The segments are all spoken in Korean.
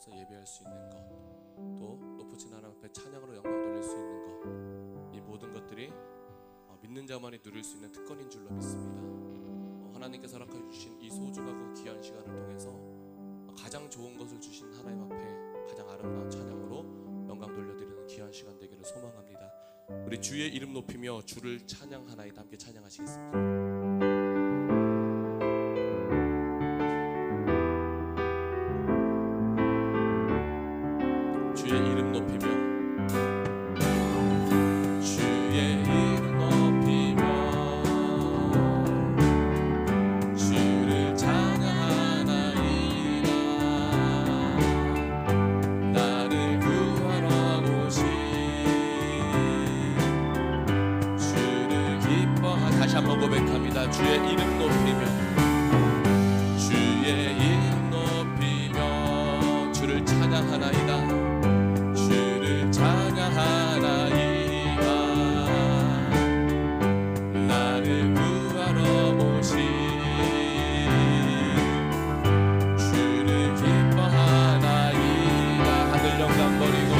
나와서 예배할 수 있는 것, 또 높으신 하나님 앞에 찬양으로 영광 돌릴 수 있는 것, 이 모든 것들이 믿는 자만이 누릴 수 있는 특권인 줄로 믿습니다. 하나님께서 허락해 주신 이 소중하고 귀한 시간을 통해서 가장 좋은 것을 주신 하나님 앞에 가장 아름다운 찬양으로 영광 돌려드리는 귀한 시간 되기를 소망합니다. 우리 주의 이름 높이며 주를 찬양하나이다. 함께 찬양하시겠습니다. 주의 이름 높이며 주의 이름 높이며 주를 찬양하나이다. 나를 구하러 오신 주를 기뻐하다. 다시 한번 고백합니다. 주의 이름 높이며 주의 이름 높이며 주를 찬양하나이다. 찬양하나이다. 나를 구하러 오신 주를 기뻐하나이다. 하늘 영광 버리고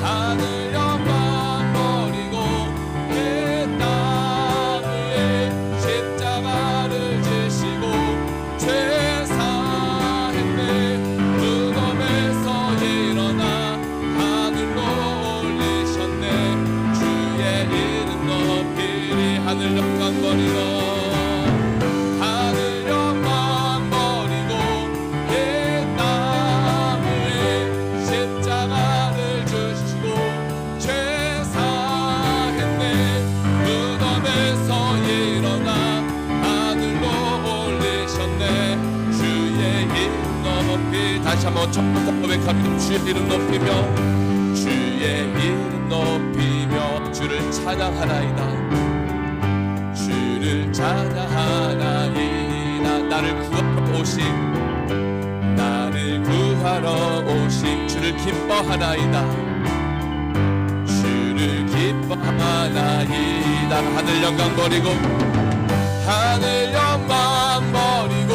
하늘 영광 버리고 내 땅 위에 십자가를 지시고 죄 사했네. 무덤에서 일어나 하늘 영광 버리고 하늘 영광 버리고 내 땅 위에 십자가를 주시고 죄 사했네. 무덤에서 일어나 하늘로 올리셨네. 주의 이름 높이 다시 한번 처음부터 고백합니다. 주의 이름 높이며 주의 이름 높이며 주를 찬양하나이다. 주를 찬양하나이다. 나를 구하러 오심 나를 구하러 오심 주를 기뻐하나이다. 주를 기뻐하나이다. 하늘 영광 버리고 하늘 영광 버리고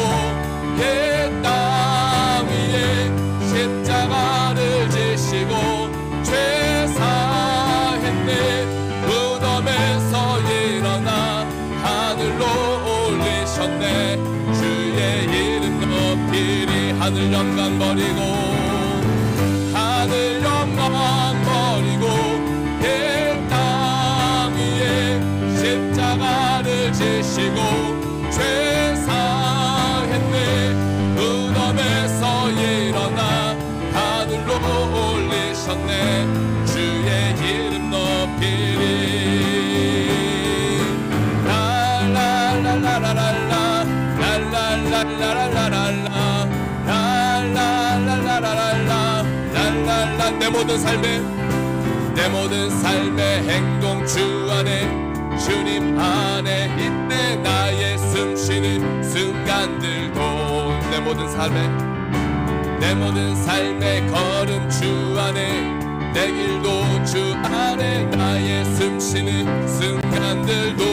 내 땅 위에 십자가를 지시고 죄 사했네. 무덤에서 일어나 하늘로 올리셨네. 주의 이름 높이리. 하늘 영광 버리고 하늘 영광 버리고 내 땅 위에 십자가를 지시고 죄 사했네. 무덤에서 일어나 하늘로 올리셨네. 주의 이름 높이리. 라라라라라 라라라라라라 라라라라라라 라라라. 내 모든 삶의 행동 주 안에 주님 안에 이때 나의 숨쉬는 순간들도 내 모든 삶의 걸음 주 안에 내 길도 주 안에 나의 숨쉬는 순간들도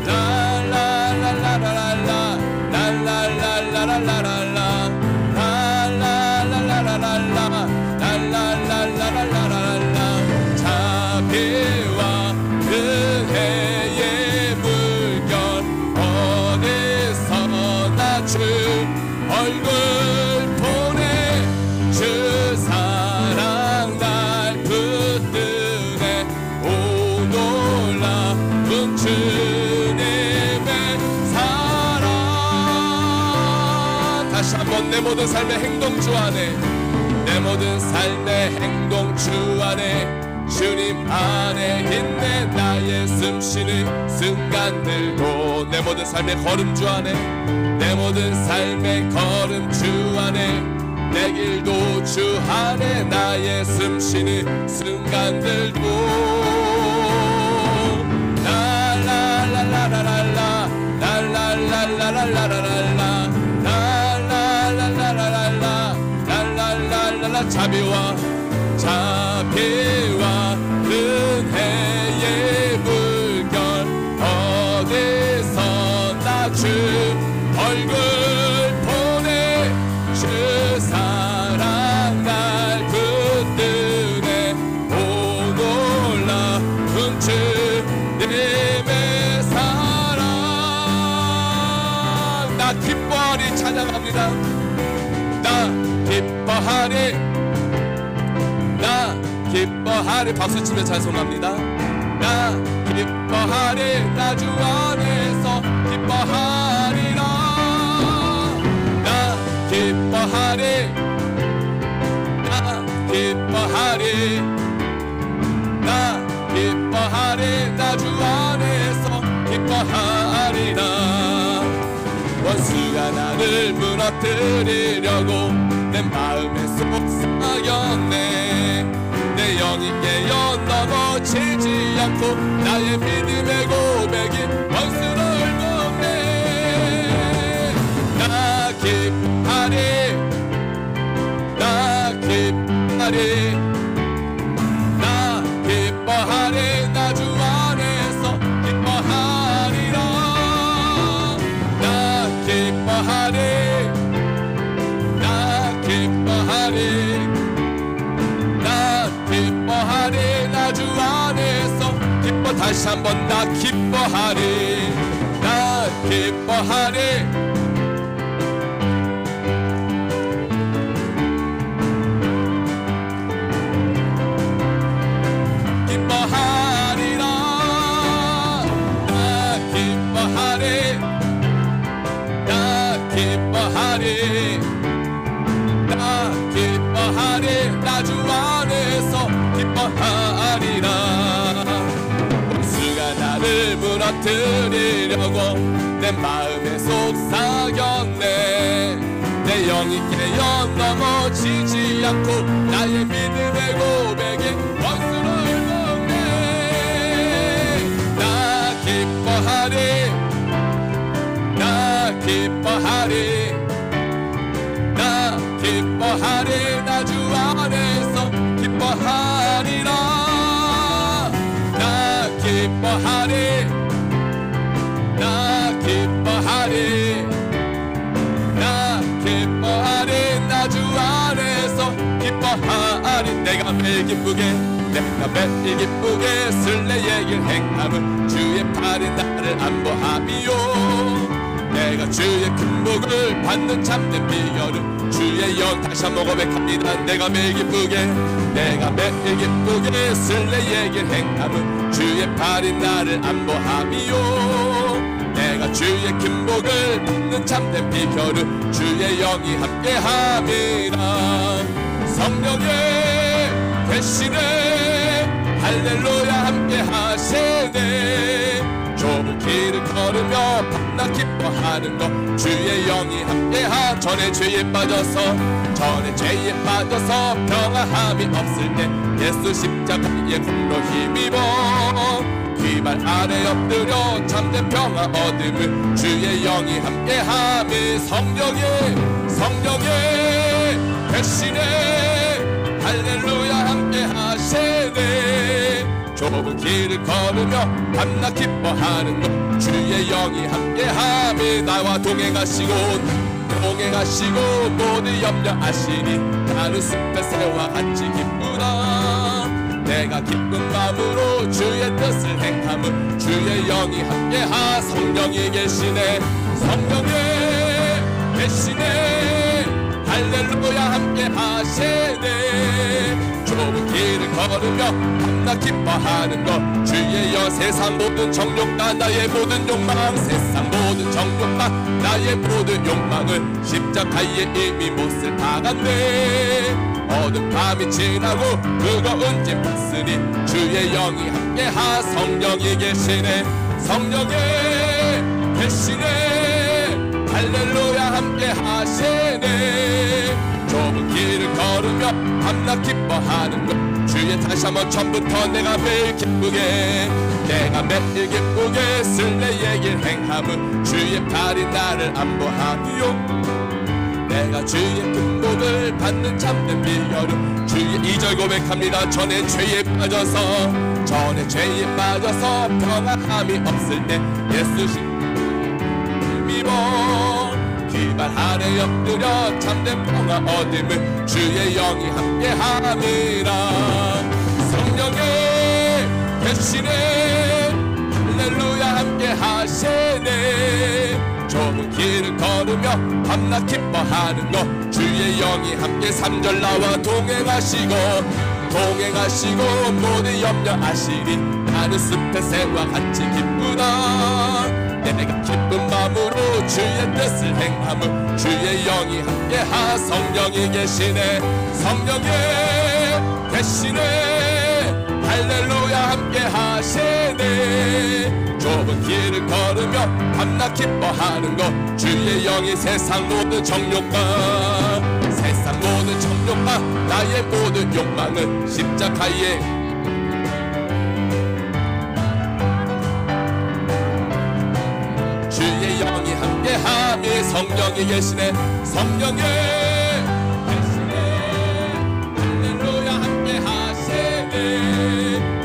라라라라라라 라라라라라라 라라라라라라 라라라라라라. 자비와 은혜의 물결 어디서나 주 얼굴 보내. 주 사랑 날 붙드네. 오 놀라운 주님의 사랑. 다시 한번 내 모든 삶의 행동 주 안에 내 모든 삶의 행동 주 안에 주님 안에 있네. 나의 숨쉬는 순간들도 내 모든 삶의 걸음 주 안에 내 모든 삶의 걸음 주 안에 내 길도 주 안에 나의 숨쉬는 순간들도 라라라라라라 라라라라라라라 라라라라라라 라라라라라. 자비와 은혜의 물결 어디서 나 주 얼굴 보내. 주 찬양합니다. 나 기뻐하리, 나 기뻐하리. 박수치며 찬송합니다. 나 기뻐하리, 나 주 안에서 기뻐하리라. 나 기뻐하리, 나 기뻐하리, 나 기뻐하리, 나 주 안에서 기뻐하리라. 원수가 나를 무너뜨리려고 내 마음에 속삭였네. 내 영이 깨어 넘어지지 않고 나의 믿음의 고백이 원수를 꺾네. 나 기뻐하리, 나 기뻐하리, 나 기뻐하리, 나 주 안에서 기뻐하리라. 나 기뻐하리, 나 기뻐하리, 나 기뻐하리, 나 주 안에서 기뻐. 다시 한번 나 기뻐하리, 나 기뻐하리. 기뻐하리라. 나 기뻐하리, 나 기뻐하리, 나 기뻐하리, 나 주 안에서 기뻐하리라. 원수가 나를 무너뜨리려고 내 마음에 속삭였네. 내 영이 깨어 넘어지지 않고 나의 믿음의 고백에 원수를 꺾네. 나 기뻐하리, 나 기뻐하리, 나 기뻐하리, 나 주 안에서 기뻐하리라. 나 기뻐하리, 나 기뻐하리, 나 기뻐하리, 나 주 안에서 기뻐하리. 내가 매일 기쁘게, 내가 매일 기쁘게 술래의 길 행함은 주의 팔이 나를 안보함이요. 내가 주의 큰 복을 받는 참된 비결은 주의 영. 다시 한번 고백합니다. 내가 매일 기쁘게, 내가 매일 기쁘게 술래의 길 행함은 주의 팔이 나를 안보함이요. 내가 주의 큰 복을 받는 참된 비결은 주의 영이 함께함이라. 성령의 대신에 할렐루야 함께하시네. 좁은 길을 걸으며 밤낮 기뻐하는 것 주의 영이 함께하. 전에 죄에 빠져서, 전에 죄에 빠져서 평화함이 없을 때 예수 십자가의 공로 힘입어 귀발 아래 엎드려 참된 평화 얻음을 주의 영이 함께함이. 성령의 대신에 할렐루야 함께하시네. 좁은 길을 걸으며 밤낮 기뻐하는 것 주의 영이 함께함이. 나와 동행하시고 모두 염려하시니 나는 숲의 새와 같이 기쁘다. 내가 기쁜 마음으로 주의 뜻을 행함은 주의 영이 함께하. 성령이 계시네, 성령의 계시네. 할렐루야 함께하시네. 좁은 길을 걸으며 밤낮 기뻐하는 것 주의 영. 세상 모든 정욕과 나의 모든 욕망, 세상 모든 정욕과 나의 모든 욕망을 십자가에 이미 못을 박았네. 어두운 밤이 지나고 무거운 짐 봤으니 주의 영이 함께하. 성령이 계시네, 성령의 계시네. 할렐루야 함께하시네. 좁은 길을 걸으며 밤낮 기뻐하는 것 주의. 다시 한번 처음부터 내가 매일 기쁘게, 내가 매일 기쁘게 술래의 길 행함은 주의 팔이 나를 안보하니요. 내가 주의 큰 복을 받는 참된 비결은 주의. 2절 고백합니다. 전에 죄에 빠져서 평안함이 없을 때 예수 믿어 귀발 아래 엎드려 참된 평화 얻음을 주의 영이 함께함이라. 성령의 계시네, 할렐루야 함께하시네. 좁은 길을 길을 걸으며 밤낮 기뻐하는 것 주의 영이 함께 3절 나와 동행하시고 모든 염려하시리 나는 숲의 새와 같이 기쁘다 내가 기쁜 마음으로 주의 뜻을 행함을 주의 영이 함께하 성령이 계시네 성령이 계시네 할렐루야 함께하시네 좁은 길을 걸으며 밤낮 기뻐하는 것 주의 영이 세상 모든 정욕과 나의 모든 욕망은 십자가에 주의 영이 함께하니 성령이 계시네 성령이 계시네 할렐루야 함께하시네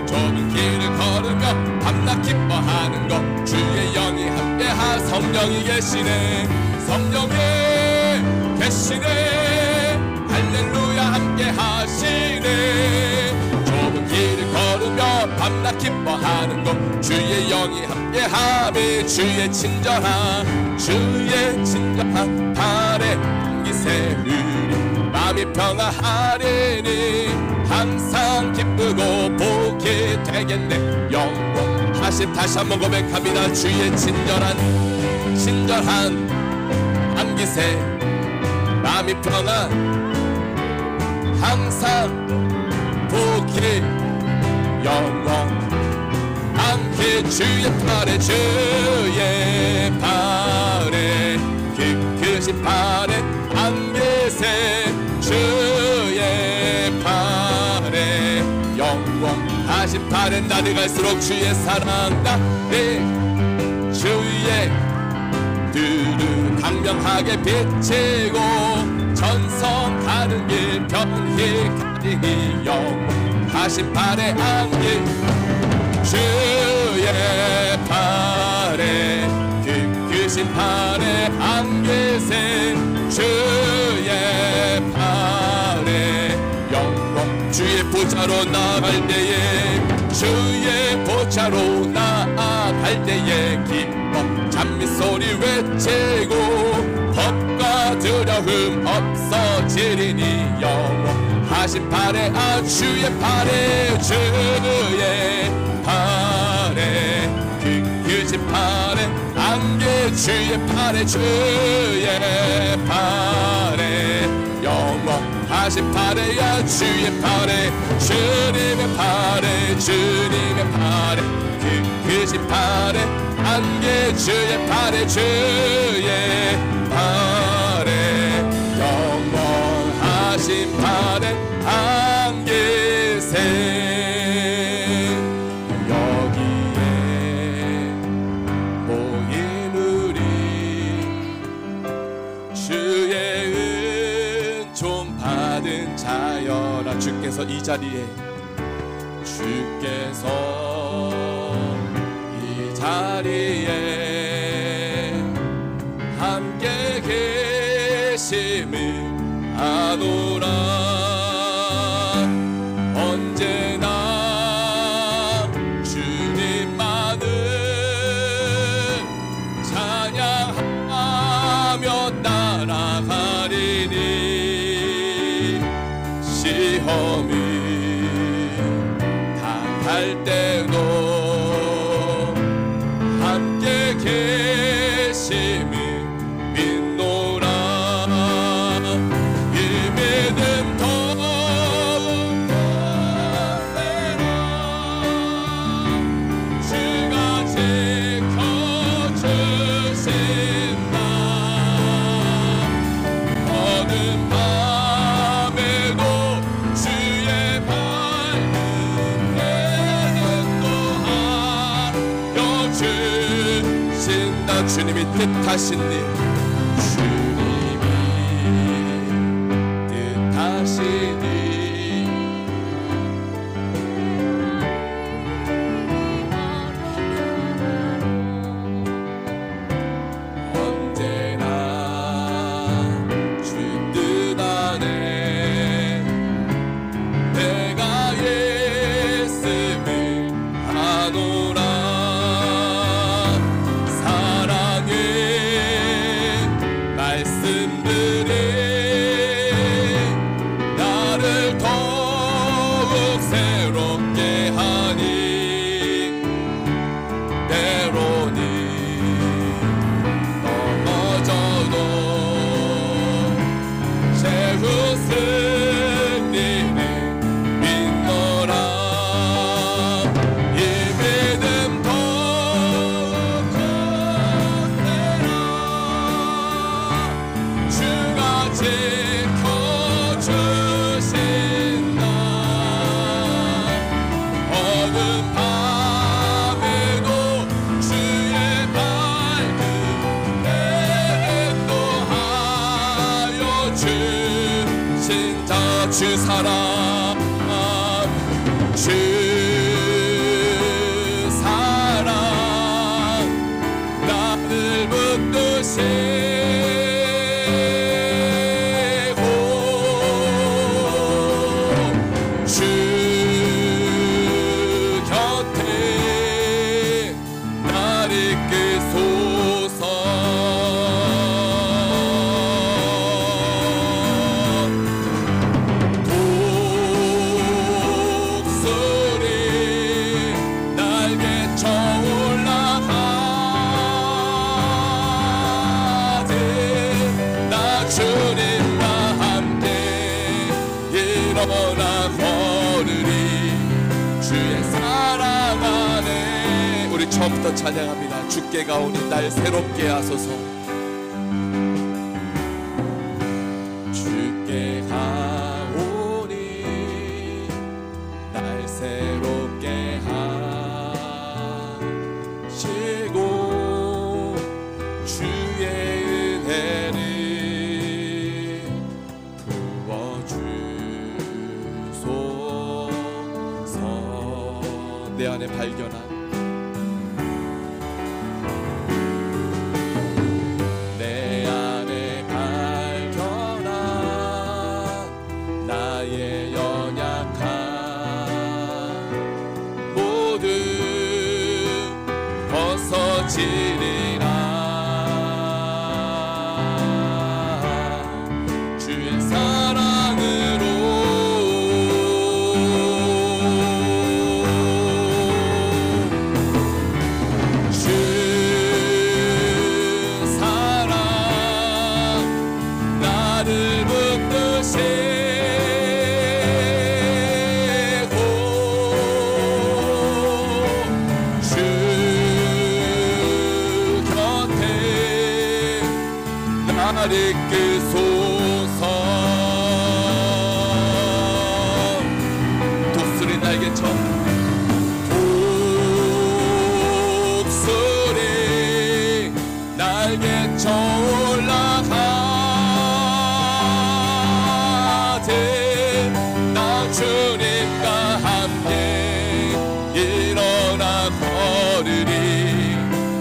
좁은 길을 걸으며 밤낮 기뻐하는 것 주의 영이 함께하 성령이 계시네 성령이 계시네 할렐루야 함께하시네 좁은 길을 걸으며 밤낮 기뻐하는 것 주의 영이 함께하며 주의 친절한 발에 향기 세우리 마음이 평안하리니 항상 기쁘고 복이 되겠네 영원하신 다시 한번 고백합니다 주의 친절한 향기세 마음이 평안 항상 복이 영원하게 주의 팔에 크신 팔에 안개새 주의 팔에 영원하신 팔에 날이 갈수록 주의 사랑 나를 주의 들을 강명하게 비치고 전성 가는 길 편히 가리니 영원하신 팔에 안길 주의 팔에 크신 팔에 안기세 주의 팔에 영원 주의 보좌로 나아갈 때에 주의 보좌로 나아갈 때에 기뻐 찬미소리 외치고 법과 두려움 없어지리니 영원하신 팔에 주의 팔에 크신 팔에 안개 주의 팔에 영원하신 팔에야 주의 팔에 주님의 팔에 크신 팔에 안개 주의 팔에 영원하신 팔에 안개세 주께서 이 자리에 함께 계심을 아노라 언제나 주님만을 찬양하며 따라가리니 시험이 당할 때도 함께 계심을 믿노라 이 믿음 더욱 더해라 주가 지켜주신다 어느 밤에도 주의 밝은 주님이 뜻하신 일 언제나 주 뜻 안에 내가 예수를 아노라 사랑의 주 사랑 주 사랑 나를 붙드시 처음부터 찬양합니다. 주께 가오니 날 새롭게 하소서. 주께 가오니 날 새롭게 하시고 주의 은혜를 부어주소서. 내 안에 발견한 주의 사랑으로 주 사랑 나를 붙드시 나를 이끄소서. 독수리 날개쳐 독수리 날개쳐 올라가되 나 주님과 함께 일어나 걸으리.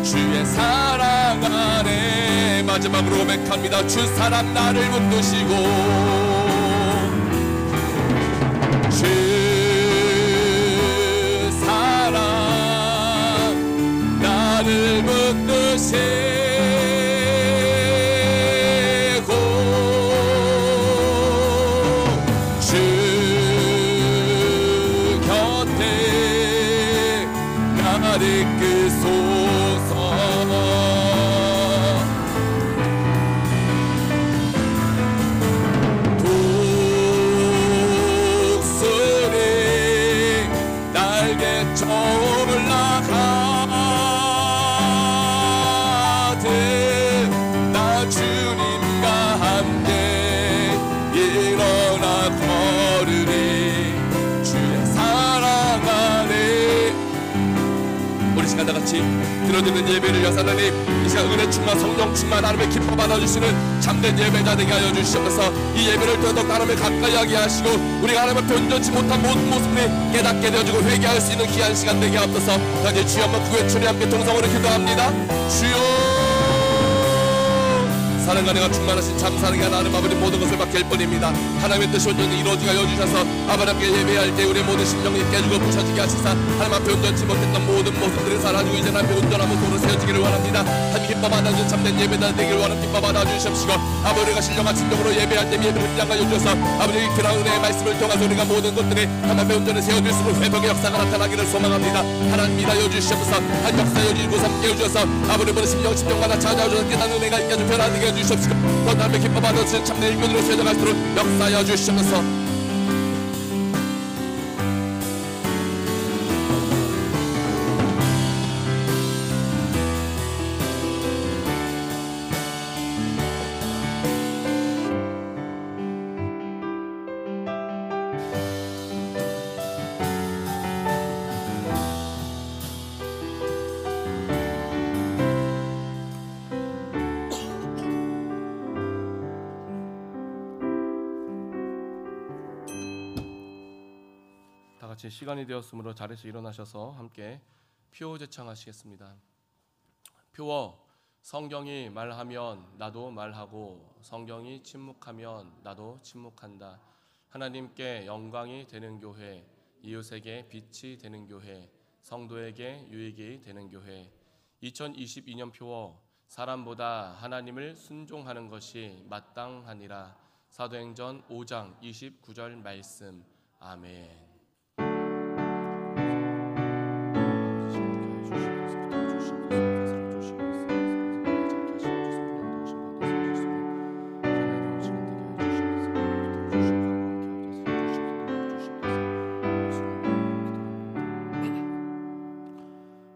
주의 사랑 안에 마지막으로 고백합니다. 주 사랑 나를 붙드시고 주 사랑 나를 붙드시고 주 곁에 나를 이끄소서. 다 같이 들어드는 예배를 여사 하나님 이 시간 은혜 충만 성령 충만 하나님의 기뻐 받아주시는 참된 예배자 되게 하여 주시옵소서. 이 예배를 더더욱 하나님을 가까이 하게 하시고 우리가 하나님을 변전치 못한 모든 모습을 깨닫게 되어주고 회개할 수 있는 귀한 시간 되게 하옵소서. 다시 주여 한번 구의 주님 함께 동성으로 기도합니다. 주여 사랑과 내가 충만하신 참사랑이 하나님 아버지 모든 것을 맡길 뿐입니다. 하나님의 뜻이 온전히 이루어지게 하여 주셔서 아버지께 예배할 때 우리의 모든 심령이 깨지고 부셔지게 하시사 하나님 앞에 온전치 못했던 모든 모습들을 사라지고 이제 앞에 온전한 모습으로 세워지기를 원합니다. 하나님 기뻐 받아주신 참된 예배자 되기를 원하는 기뻐 받아주시옵시고 아버지가 신령한 심령으로 예배할 때 예배를 향하여 주셔서 아버지 그런 은혜의 말씀을 통해서 우리가 모든 것들이 하나님 앞에 온전히 세워질 수 있는 회복의 역사가 나타나기를 소망합니다. 하나님 믿어 주시옵소서. 한 역사여 주시고 삼게 해주셔서 아버지 모든 심령마다 찾아오셔서 깨닫는 은혜가 있게 변화되게 해주시옵시고 또 하나님의 기뻐 받아주신 참된 일꾼으로 세워갈 수 있도록 역사여 주시옵소서. 같이 시간이 되었으므로 자리에서 일어나셔서 함께 표어 제창하시겠습니다. 표어. 성경이 말하면 나도 말하고 성경이 침묵하면 나도 침묵한다. 하나님께 영광이 되는 교회, 이웃에게 빛이 되는 교회, 성도에게 유익이 되는 교회. 2022년 표어. 사람보다 하나님을 순종하는 것이 마땅하니라. 사도행전 5장 29절 말씀. 아멘.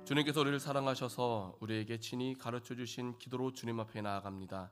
주님께서 우리를 사랑하셔서 우리에게 친히 가르쳐 주신 기도로 주님 앞에 나아갑니다.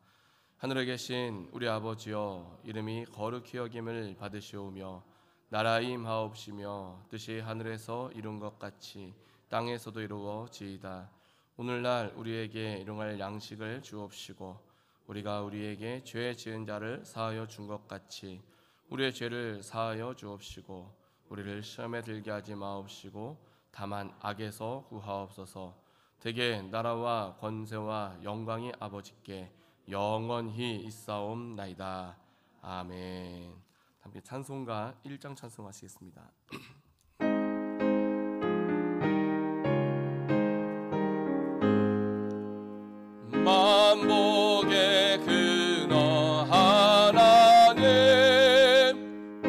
하늘에 계신 우리 아버지여, 이름이 거룩히 여김을 받으시오며 나라의 임하옵시며 뜻이 하늘에서 이룬 것 같이 땅에서도 이루어지이다. 오늘날 우리에게 일용할 양식을 주옵시고 우리가 우리에게 죄 지은 자를 사하여 준 것 같이 우리의 죄를 사하여 주옵시고 우리를 시험에 들게 하지 마옵시고 다만 악에서 구하옵소서. 대개 나라와 권세와 영광이 아버지께 영원히 있사옵나이다. 아멘. 함께 찬송가 1장 찬송하시겠습니다. 만복의 근원 하나님,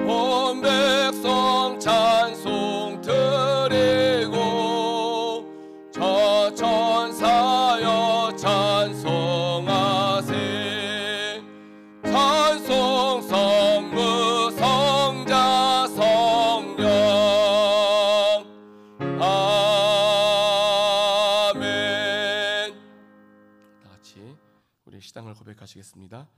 온 백성 찬송 드리고 저 천사여 찬송하세. 찬송 성부 성자 성령. 아멘. 다같이 우리 시당을 고백하시겠습니다.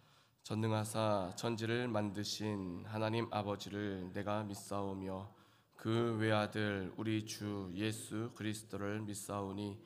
전능하사 천지를 만드신 하나님 아버지를 내가 믿사오며 그 외아들 우리 주 예수 그리스도를 믿사오니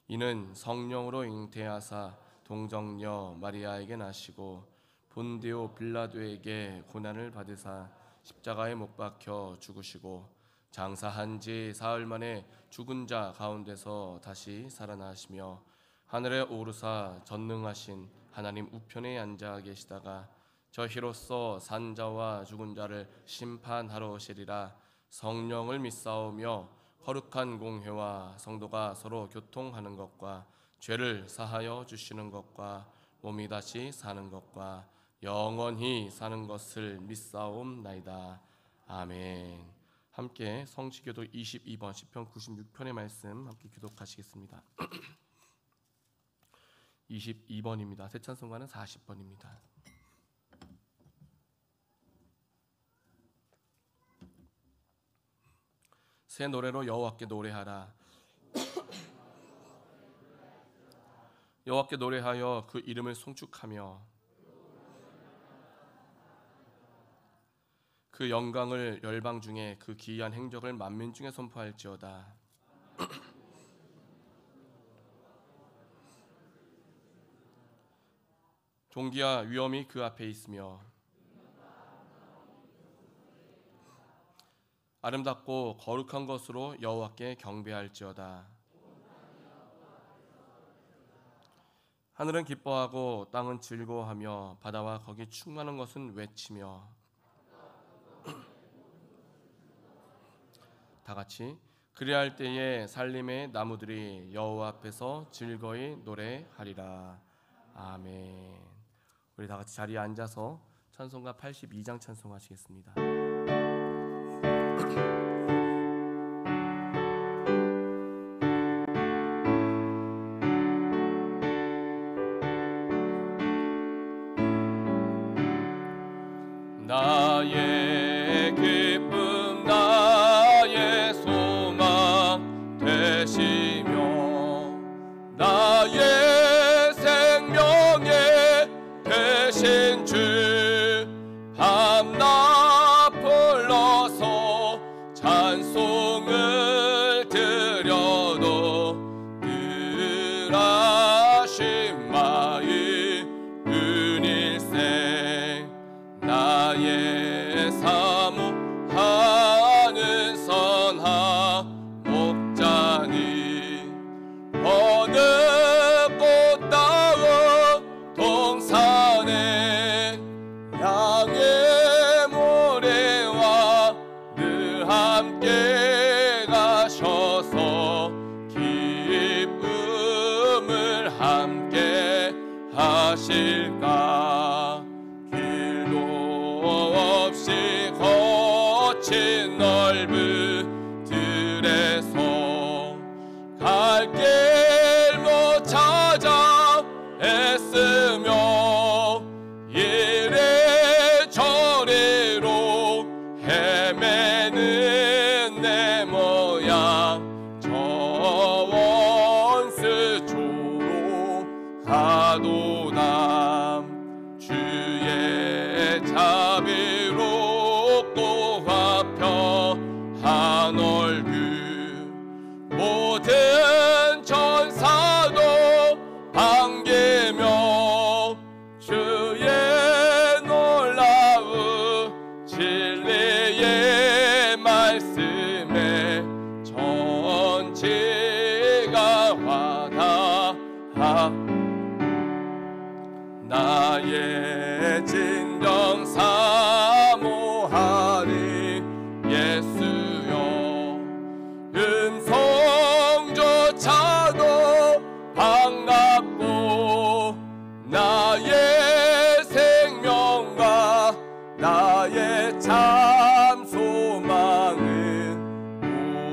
이는 성령으로 잉태하사 동정녀 마리아에게 나시고 본디오 빌라도에게 고난을 받으사 십자가에 못 박혀 죽으시고 장사한 지 사흘 만에 죽은 자 가운데서 다시 살아나시며 하늘에 오르사 전능하신 하나님 우편에 앉아 계시다가 저희로서 산자와 죽은 자를 심판하러 오시리라. 성령을 믿사오며 거룩한 공회와 성도가 서로 교통하는 것과 죄를 사하여 주시는 것과 몸이 다시 사는 것과 영원히 사는 것을 믿사옵나이다. 아멘. 함께 성취교도 22번 시편 96편의 말씀 함께 교독하시겠습니다. 22번입니다. 새 찬송가는 40번입니다. 새 노래로 여호와께 노래하라. 여호와께 노래하여 그 이름을 송축하며 그 영광을 열방 중에 그 기이한 행적을 만민 중에 선포할지어다. 종기와 위엄이 그 앞에 있으며 아름답고 거룩한 것으로 여호와께 경배할지어다. 하늘은 기뻐하고 땅은 즐거워하며 바다와 거기 충만한 것은 외치며 다같이 그리할 때에 살림의 나무들이 여호와 앞에서 즐거이 노래하리라. 아멘. 우리 다같이 자리에 앉아서 찬송가 82장 찬송하시겠습니다. 나의 기쁨 나의 소망 되시며 나의 생명의 되신 주 밤낮 불러서 찬송을 드려도 늘 하신 마의 은일생 나의 사모하는 선한 함께 하실까. 길도 없이 거친 넓은 들에서 갈 길 못 찾아 애쓰며 이래저래로 헤매는 내 모양, 저 원수 조로 가도다. 주의 자비로 꼬합혀 한 얼굴, 모든 천사도 반기며 주의 놀라운 진리의 말씀에 전지가 와닿아. 나의 진정 사모하리 예수여. 음성조차도 반갑고 나의 생명과 나의 참 소망은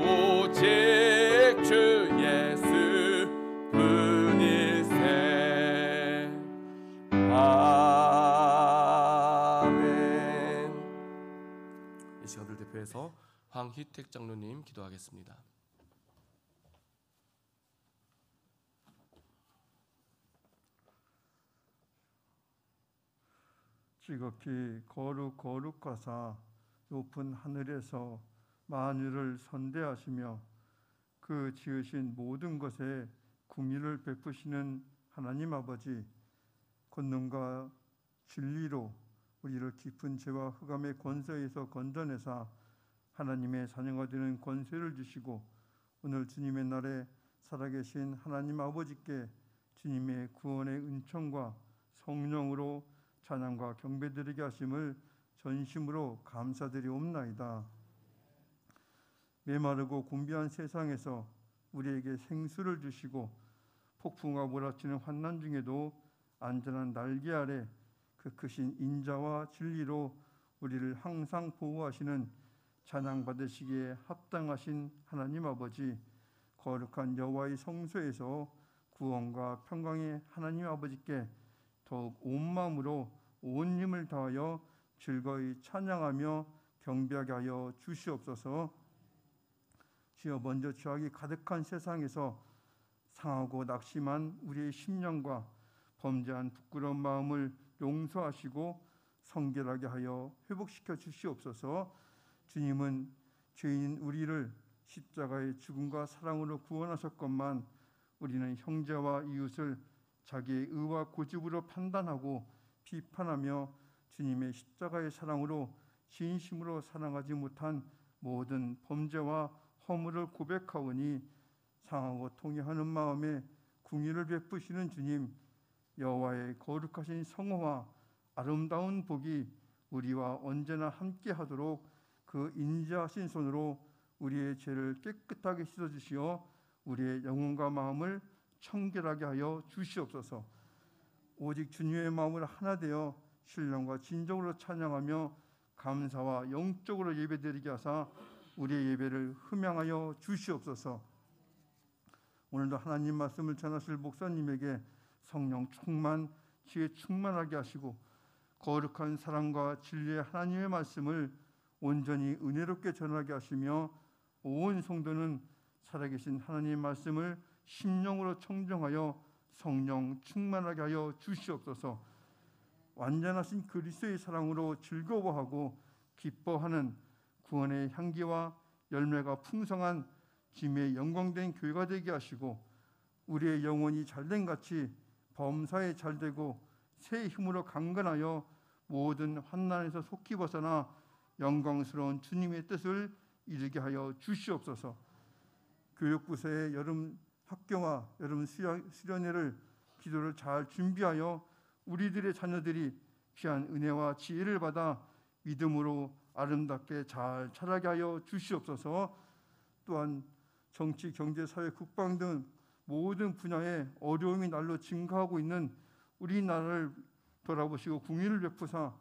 오직 주 예수 뿐일세. 아멘. 이 시간을 대표해서 황희택 장로님 기도하겠습니다. 지극히 거룩하사 높은 하늘에서 만유를 선대하시며 그 지으신 모든 것에 긍휼을 베푸시는 하나님 아버지, 권능과 진리로 우리를 깊은 죄와 흑암의 권세에서 건져내사 하나님의 자녀가 되는 권세를 주시고, 오늘 주님의 날에 살아계신 하나님 아버지께 주님의 구원의 은총과 성령으로 찬양과 경배드리게 하심을 전심으로 감사드리옵나이다. 메마르고 곤비한 세상에서 우리에게 생수를 주시고 폭풍과 몰아치는 환난 중에도 안전한 날개 아래 그 크신 인자와 진리로 우리를 항상 보호하시는 찬양 받으시기에 합당하신 하나님 아버지, 거룩한 여호와의 성소에서 구원과 평강의 하나님 아버지께 더욱 온 마음으로 온 힘을 다하여 즐거이 찬양하며 경배하게 하여 주시옵소서. 주여, 먼저 죄악이 가득한 세상에서 상하고 낙심한 우리의 심령과 범죄한 부끄러운 마음을 용서하시고 성결하게 하여 회복시켜 주시옵소서. 주님은 죄인 우리를 십자가의 죽음과 사랑으로 구원하셨건만 우리는 형제와 이웃을 자기의 의와 고집으로 판단하고 비판하며 주님의 십자가의 사랑으로 진심으로 사랑하지 못한 모든 범죄와 허물을 고백하오니 상하고 통회하는 마음에 긍휼을 베푸시는 주님, 여호와의 거룩하신 성호와 아름다운 복이 우리와 언제나 함께하도록 그 인자하신 손으로 우리의 죄를 깨끗하게 씻어주시어 우리의 영혼과 마음을 청결하게 하여 주시옵소서. 오직 주님의 마음을 하나 되어 신령과 진정으로 찬양하며 감사와 영적으로 예배드리게 하사 우리의 예배를 흠양하여 주시옵소서. 오늘도 하나님 말씀을 전하실 목사님에게 성령 충만, 지혜 충만하게 하시고 거룩한 사랑과 진리의 하나님의 말씀을 온전히 은혜롭게 전하게 하시며 온 성도는 살아계신 하나님의 말씀을 심령으로 청정하여 성령 충만하게 하여 주시옵소서. 완전하신 그리스도의 사랑으로 즐거워하고 기뻐하는 구원의 향기와 열매가 풍성한 주님의 영광된 교회가 되게 하시고, 우리의 영혼이 잘된 같이 범사에 잘되고 새 힘으로 강건하여 모든 환난에서 속히 벗어나 영광스러운 주님의 뜻을 이루게 하여 주시옵소서. 교육부서의 여름 학교와 여름 수련회를 기도를 잘 준비하여 우리들의 자녀들이 귀한 은혜와 지혜를 받아 믿음으로 아름답게 잘 자라게 하여 주시옵소서. 또한 정치, 경제, 사회, 국방 등 모든 분야에 어려움이 날로 증가하고 있는 우리나라를 돌아보시고 궁의를 베푸사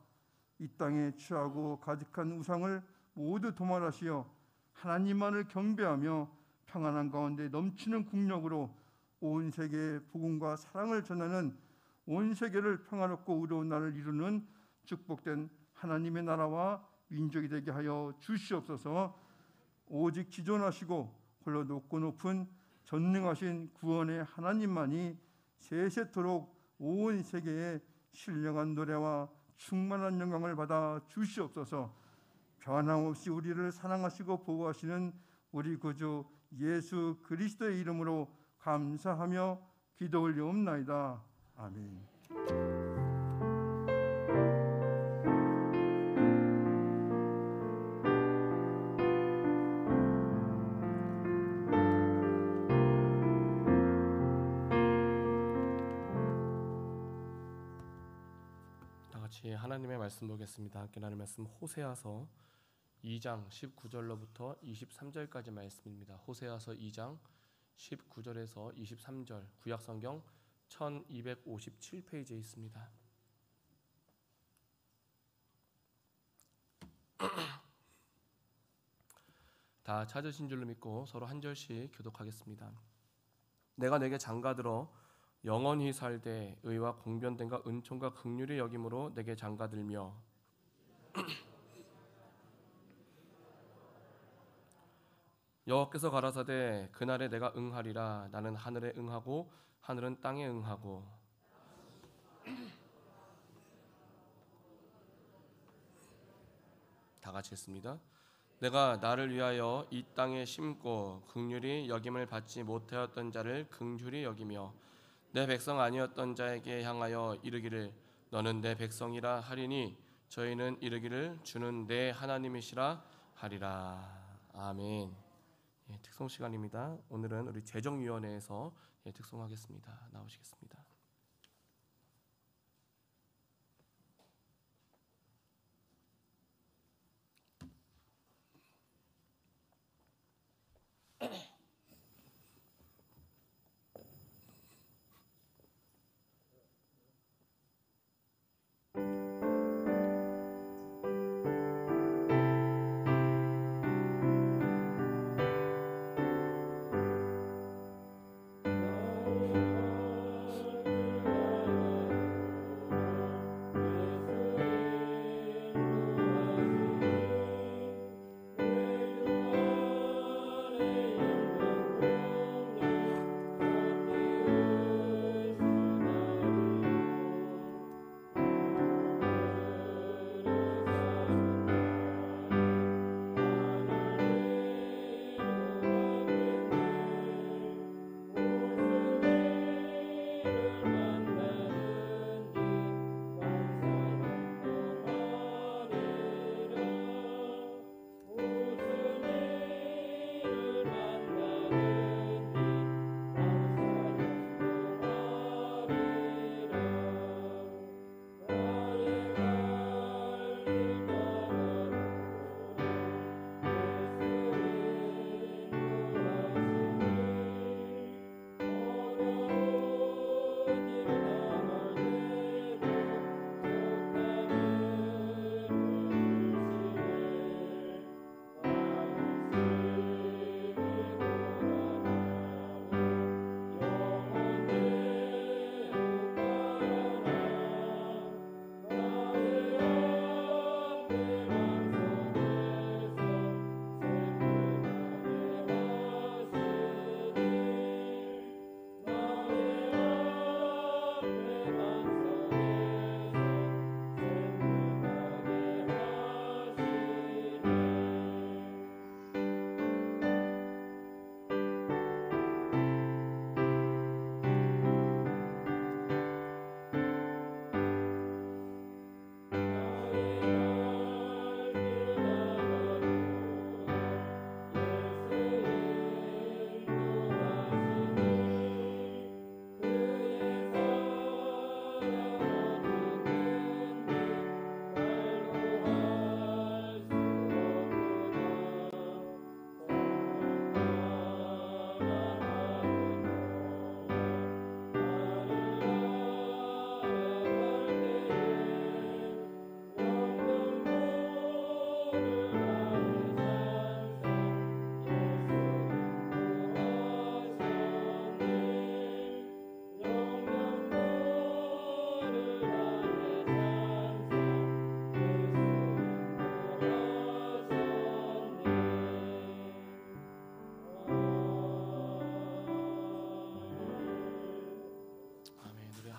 이 땅에 취하고 가득한 우상을 모두 도말하시어 하나님만을 경배하며 평안한 가운데 넘치는 국력으로 온 세계에 복음과 사랑을 전하는 온 세계를 평화롭고 의로운 나라를 이루는 축복된 하나님의 나라와 민족이 되게 하여 주시옵소서. 오직 지존하시고 홀로 높고 높은 전능하신 구원의 하나님만이 세세토록 온 세계에 신령한 노래와 충만한 영광을 받아 주시옵소서. 변함없이 우리를 사랑하시고 보호하시는 우리 구주 예수 그리스도의 이름으로 감사하며 기도 올려옵나이다. 아멘. 다 같이 하나님의 말씀 보겠습니다. 함께 나눌 말씀 호세아서 2장 19절로부터 23절까지 말씀입니다. 호세아서 2장 19절에서 23절, 구약성경 1257페이지에 있습니다. 다 찾으신 줄로 믿고 서로 한 절씩 교독하겠습니다. 내가 내게 장가들어 영원히 살되 의와 공변됨과 은총과 긍휼이 여김으로 내게 장가들며 여호와께서 가라사대 그날에 내가 응하리라. 나는 하늘에 응하고 하늘은 땅에 응하고 다 같이 했습니다. 내가 나를 위하여 이 땅에 심고 긍휼히 여김을 받지 못하였던 자를 긍휼히 여기며 내 백성 아니었던 자에게 향하여 이르기를 너는 내 백성이라 하리니 저희는 이르기를 주는 내 하나님이시라 하리라. 아멘. 특송 시간입니다. 오늘은 우리 재정위원회에서 특송하겠습니다. 나오시겠습니다.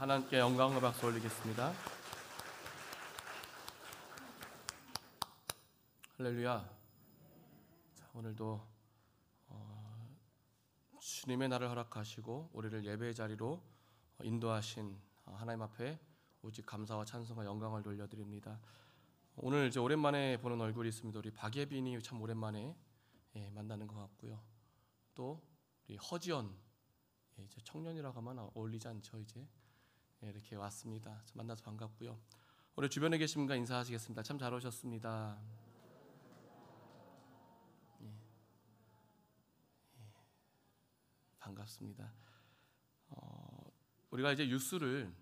하나님께 영광과 박수 올리겠습니다. 할렐루야. 자, 오늘도 주님의 날을 허락하시고 우리를 예배의 자리로 인도하신 하나님 앞에 오직 감사와 찬송과 영광을 돌려드립니다. 오늘 이제 오랜만에 보는 얼굴이 있습니다. 우리 박예빈이 참 오랜만에 만나는 것 같고요. 또 우리 허지연, 이제 청년이라고 하면 어울리지 않죠. 이제 이렇게 왔습니다. 만나서 반갑고요. 우리 주변에 계신 분과 인사하시겠습니다. 참 잘 오셨습니다. 반갑습니다. 우리가 이제 뉴스를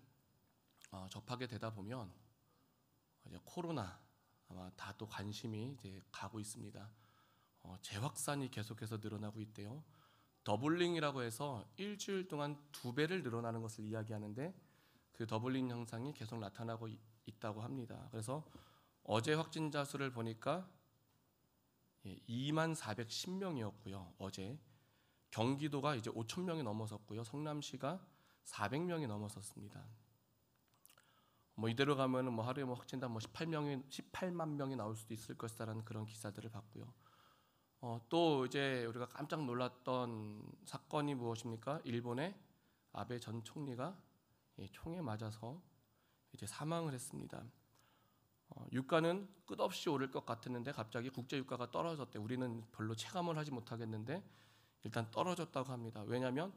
접하게 되다 보면 이제 코로나 아마 다 또 관심이 이제 가고 있습니다. 재확산이 계속해서 늘어나고 있대요. 더블링이라고 해서 일주일 동안 2배를 늘어나는 것을 이야기하는데 그 더블링 현상이 계속 나타나고 있다고 합니다. 그래서 어제 확진자 수를 보니까 2410명이었고요. 어제 경기도가 이제 5,000명이 넘어섰고요. 성남시가 400명이 넘어섰습니다. 이대로 가면은 하루에 확진자 18만 명이 나올 수도 있을 것이다라는 그런 기사들을 봤고요. 또 이제 우리가 깜짝 놀랐던 사건이 무엇입니까? 일본의 아베 전 총리가 총에 맞아서 이제 사망을 했습니다. 유가는 끝없이 오를 것 같았는데 갑자기 국제 유가가 떨어졌대. 우리는 별로 체감을 하지 못하겠는데 일단 떨어졌다고 합니다. 왜냐하면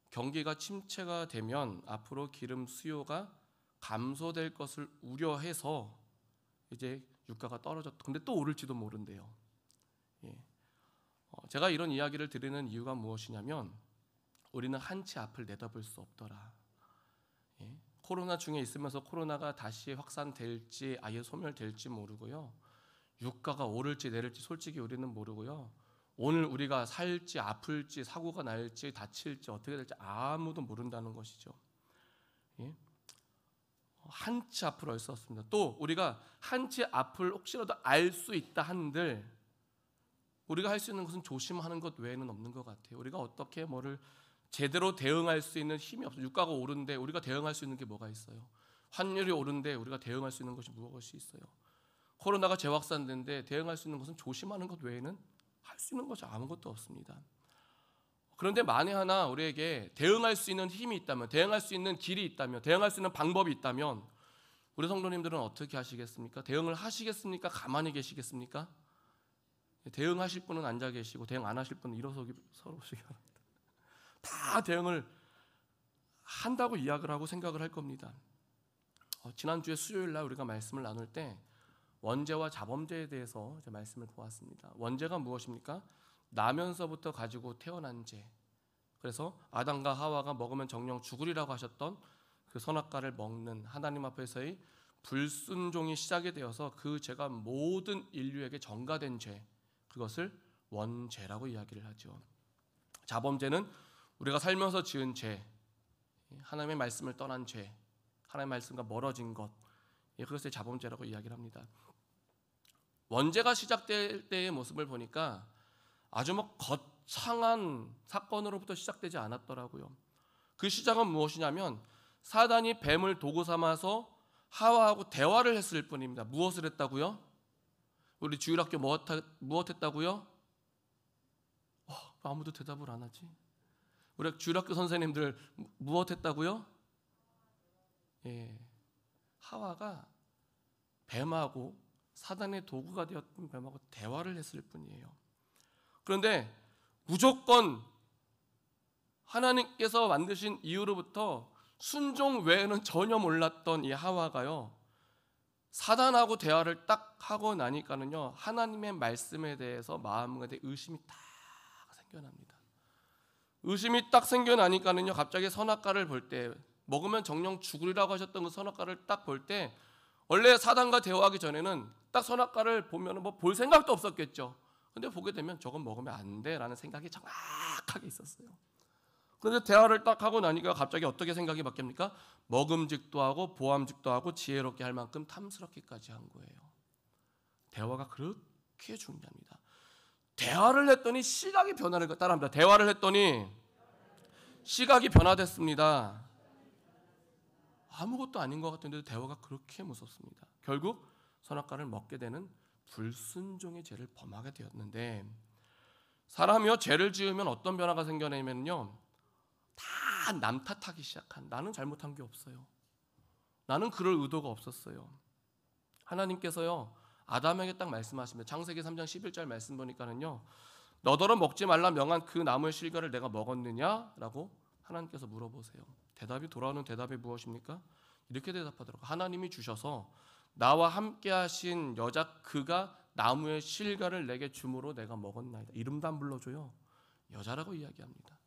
경기가 침체가 되면 앞으로 기름 수요가 감소될 것을 우려해서 이제 유가가 떨어졌다. 근데 또 오를지도 모른대요. 제가 이런 이야기를 드리는 이유가 무엇이냐면 우리는 한치 앞을 내다볼 수 없더라. 코로나 중에 있으면서 코로나가 다시 확산될지 아예 소멸될지 모르고요. 유가가 오를지 내릴지 솔직히 우리는 모르고요. 오늘 우리가 살지 아플지 사고가 날지 다칠지 어떻게 될지 아무도 모른다는 것이죠. 한치 앞을 알 수 없습니다. 또 우리가 한치 앞을 혹시라도 알 수 있다 한들 우리가 할 수 있는 것은 조심하는 것 외에는 없는 것 같아요. 우리가 어떻게 뭐를 제대로 대응할 수 있는 힘이 없어요. 유가가 오른데 우리가 대응할 수 있는 게 뭐가 있어요? 환율이 오른데 우리가 대응할 수 있는 것이 무엇이 있어요? 코로나가 재확산된데 대응할 수 있는 것은 조심하는 것 외에는 할 수 있는 것이 아무것도 없습니다. 그런데 만에 하나 우리에게 대응할 수 있는 힘이 있다면, 대응할 수 있는 길이 있다면, 대응할 수 있는 방법이 있다면 우리 성도님들은 어떻게 하시겠습니까? 대응을 하시겠습니까? 가만히 계시겠습니까? 대응하실 분은 앉아 계시고 대응 안 하실 분은 일어서기 바랍니다. 다 대응을 한다고 이야기를 하고 생각을 할 겁니다. 지난주에 수요일 날 우리가 말씀을 나눌 때 원죄와 자범죄에 대해서 이제 말씀을 보았습니다. 원죄가 무엇입니까? 나면서부터 가지고 태어난 죄. 그래서 아담과 하와가 먹으면 정령 죽으리라고 하셨던 그 선악과를 먹는 하나님 앞에서의 불순종이 시작이 되어서 그 죄가 모든 인류에게 전가된 죄, 그것을 원죄라고 이야기를 하죠. 자범죄는 우리가 살면서 지은 죄, 하나님의 말씀을 떠난 죄, 하나님의 말씀과 멀어진 것, 그것을 자범죄라고 이야기를 합니다. 원죄가 시작될 때의 모습을 보니까 아주 거창한 사건으로부터 시작되지 않았더라고요. 그 시작은 무엇이냐면 사단이 뱀을 도구 삼아서 하와하고 대화를 했을 뿐입니다. 무엇을 했다고요? 우리 주일학교 무엇 했다고요? 아무도 대답을 안 하지. 우리 주일학교 선생님들 무엇 했다고요? 하와가 뱀하고 사단의 도구가 되었던 뱀하고 대화를 했을 뿐이에요. 그런데 무조건 하나님께서 만드신 이후로부터 순종 외에는 전혀 몰랐던 이 하와가요, 사단하고 대화를 딱 하고 나니까는요, 하나님의 말씀에 대해서 마음가에 의심이 딱 생겨납니다. 의심이 딱 생겨나니까는요, 갑자기 선악과를 볼 때, 먹으면 정령 죽으리라고 하셨던 그 선악과를 딱 볼 때, 원래 사단과 대화하기 전에는 딱 선악과를 보면 볼 생각도 없었겠죠. 근데 보게 되면 저건 먹으면 안 돼라는 생각이 정확하게 있었어요. 그런데 대화를 딱 하고 나니까 갑자기 어떻게 생각이 바뀝니까? 먹음직도 하고 보암직도 하고 지혜롭게 할 만큼 탐스럽기까지 한 거예요. 대화가 그렇게 중요합니다. 대화를 했더니 시각이 변하는 것 따라합니다. 대화를 했더니 시각이 변화됐습니다. 아무것도 아닌 것 같은데도 대화가 그렇게 무섭습니다. 결국 선악과를 먹게 되는 불순종의 죄를 범하게 되었는데, 사람이요 죄를 지으면 어떤 변화가 생겨내면요, 다 남 탓하기 시작한, 나는 잘못한 게 없어요, 나는 그럴 의도가 없었어요. 하나님께서요 아담에게 딱 말씀하십니다. 창세기 3장 11절 말씀 보니까는요, 너더러 먹지 말라 명한 그 나무의 실과를 내가 먹었느냐라고 하나님께서 물어보세요. 돌아오는 대답이 무엇입니까? 이렇게 대답하더라고요. 하나님이 주셔서 나와 함께 하신 여자 그가 나무의 실과를 내게 주므로 내가 먹었나이다. 이름도 안 불러줘요. 여자라고 이야기합니다.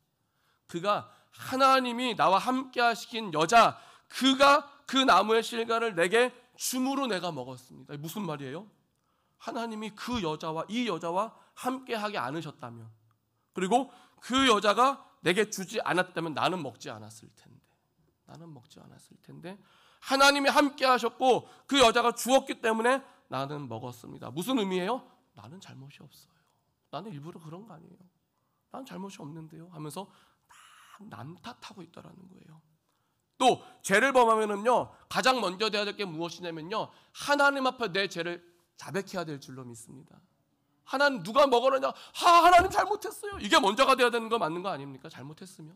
그가, 하나님이 나와 함께 하신 여자 그가 그 나무의 실과를 내게 주므로 내가 먹었습니다. 무슨 말이에요? 하나님이 그 여자와 이 여자와 함께하지 않으셨다면, 그리고 그 여자가 내게 주지 않았다면 나는 먹지 않았을 텐데 하나님이 함께하셨고 그 여자가 주었기 때문에 나는 먹었습니다. 무슨 의미예요? 나는 잘못이 없어요. 나는 일부러 그런 거 아니에요. 나는 잘못이 없는데요 하면서 남 탓하고 있다라는 거예요. 또 죄를 범하면은요 가장 먼저 돼야 될 게 무엇이냐면요, 하나님 앞에 내 죄를 자백해야 될 줄로 믿습니다. 하나님 누가 먹으느냐, 하나님 잘못했어요, 이게 먼저가 돼야 되는 거 맞는 거 아닙니까? 잘못했으면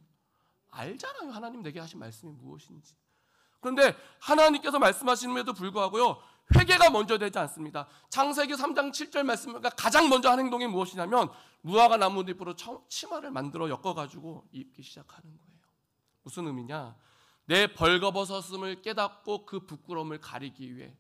알잖아요, 하나님 내게 하신 말씀이 무엇인지. 그런데 하나님께서 말씀하시는데도 불구하고요 회개가 먼저 되지 않습니다. 창세기 3장 7절 말씀과 가장 먼저 한 행동이 무엇이냐면, 무화과 나뭇잎으로 치마를 만들어 엮어가지고 입기 시작하는 거예요. 무슨 의미냐, 내 벌거벗었음을 깨닫고 그 부끄러움을 가리기 위해,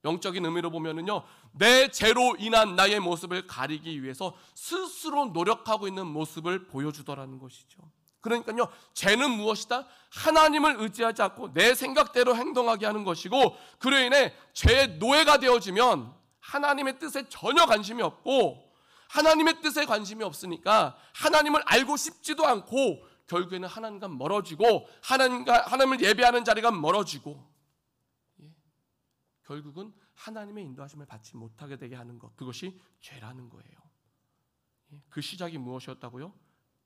영적인 의미로 보면은요 내 죄로 인한 나의 모습을 가리기 위해서 스스로 노력하고 있는 모습을 보여주더라는 것이죠. 그러니까요 죄는 무엇이다? 하나님을 의지하지 않고 내 생각대로 행동하게 하는 것이고, 그로 인해 죄의 노예가 되어지면 하나님의 뜻에 전혀 관심이 없고, 하나님의 뜻에 관심이 없으니까 하나님을 알고 싶지도 않고 결국에는 하나님과 멀어지고, 하나님을 예배하는 자리가 멀어지고, 결국은 하나님의 인도하심을 받지 못하게 되게 하는 것, 그것이 죄라는 거예요. 그 시작이 무엇이었다고요?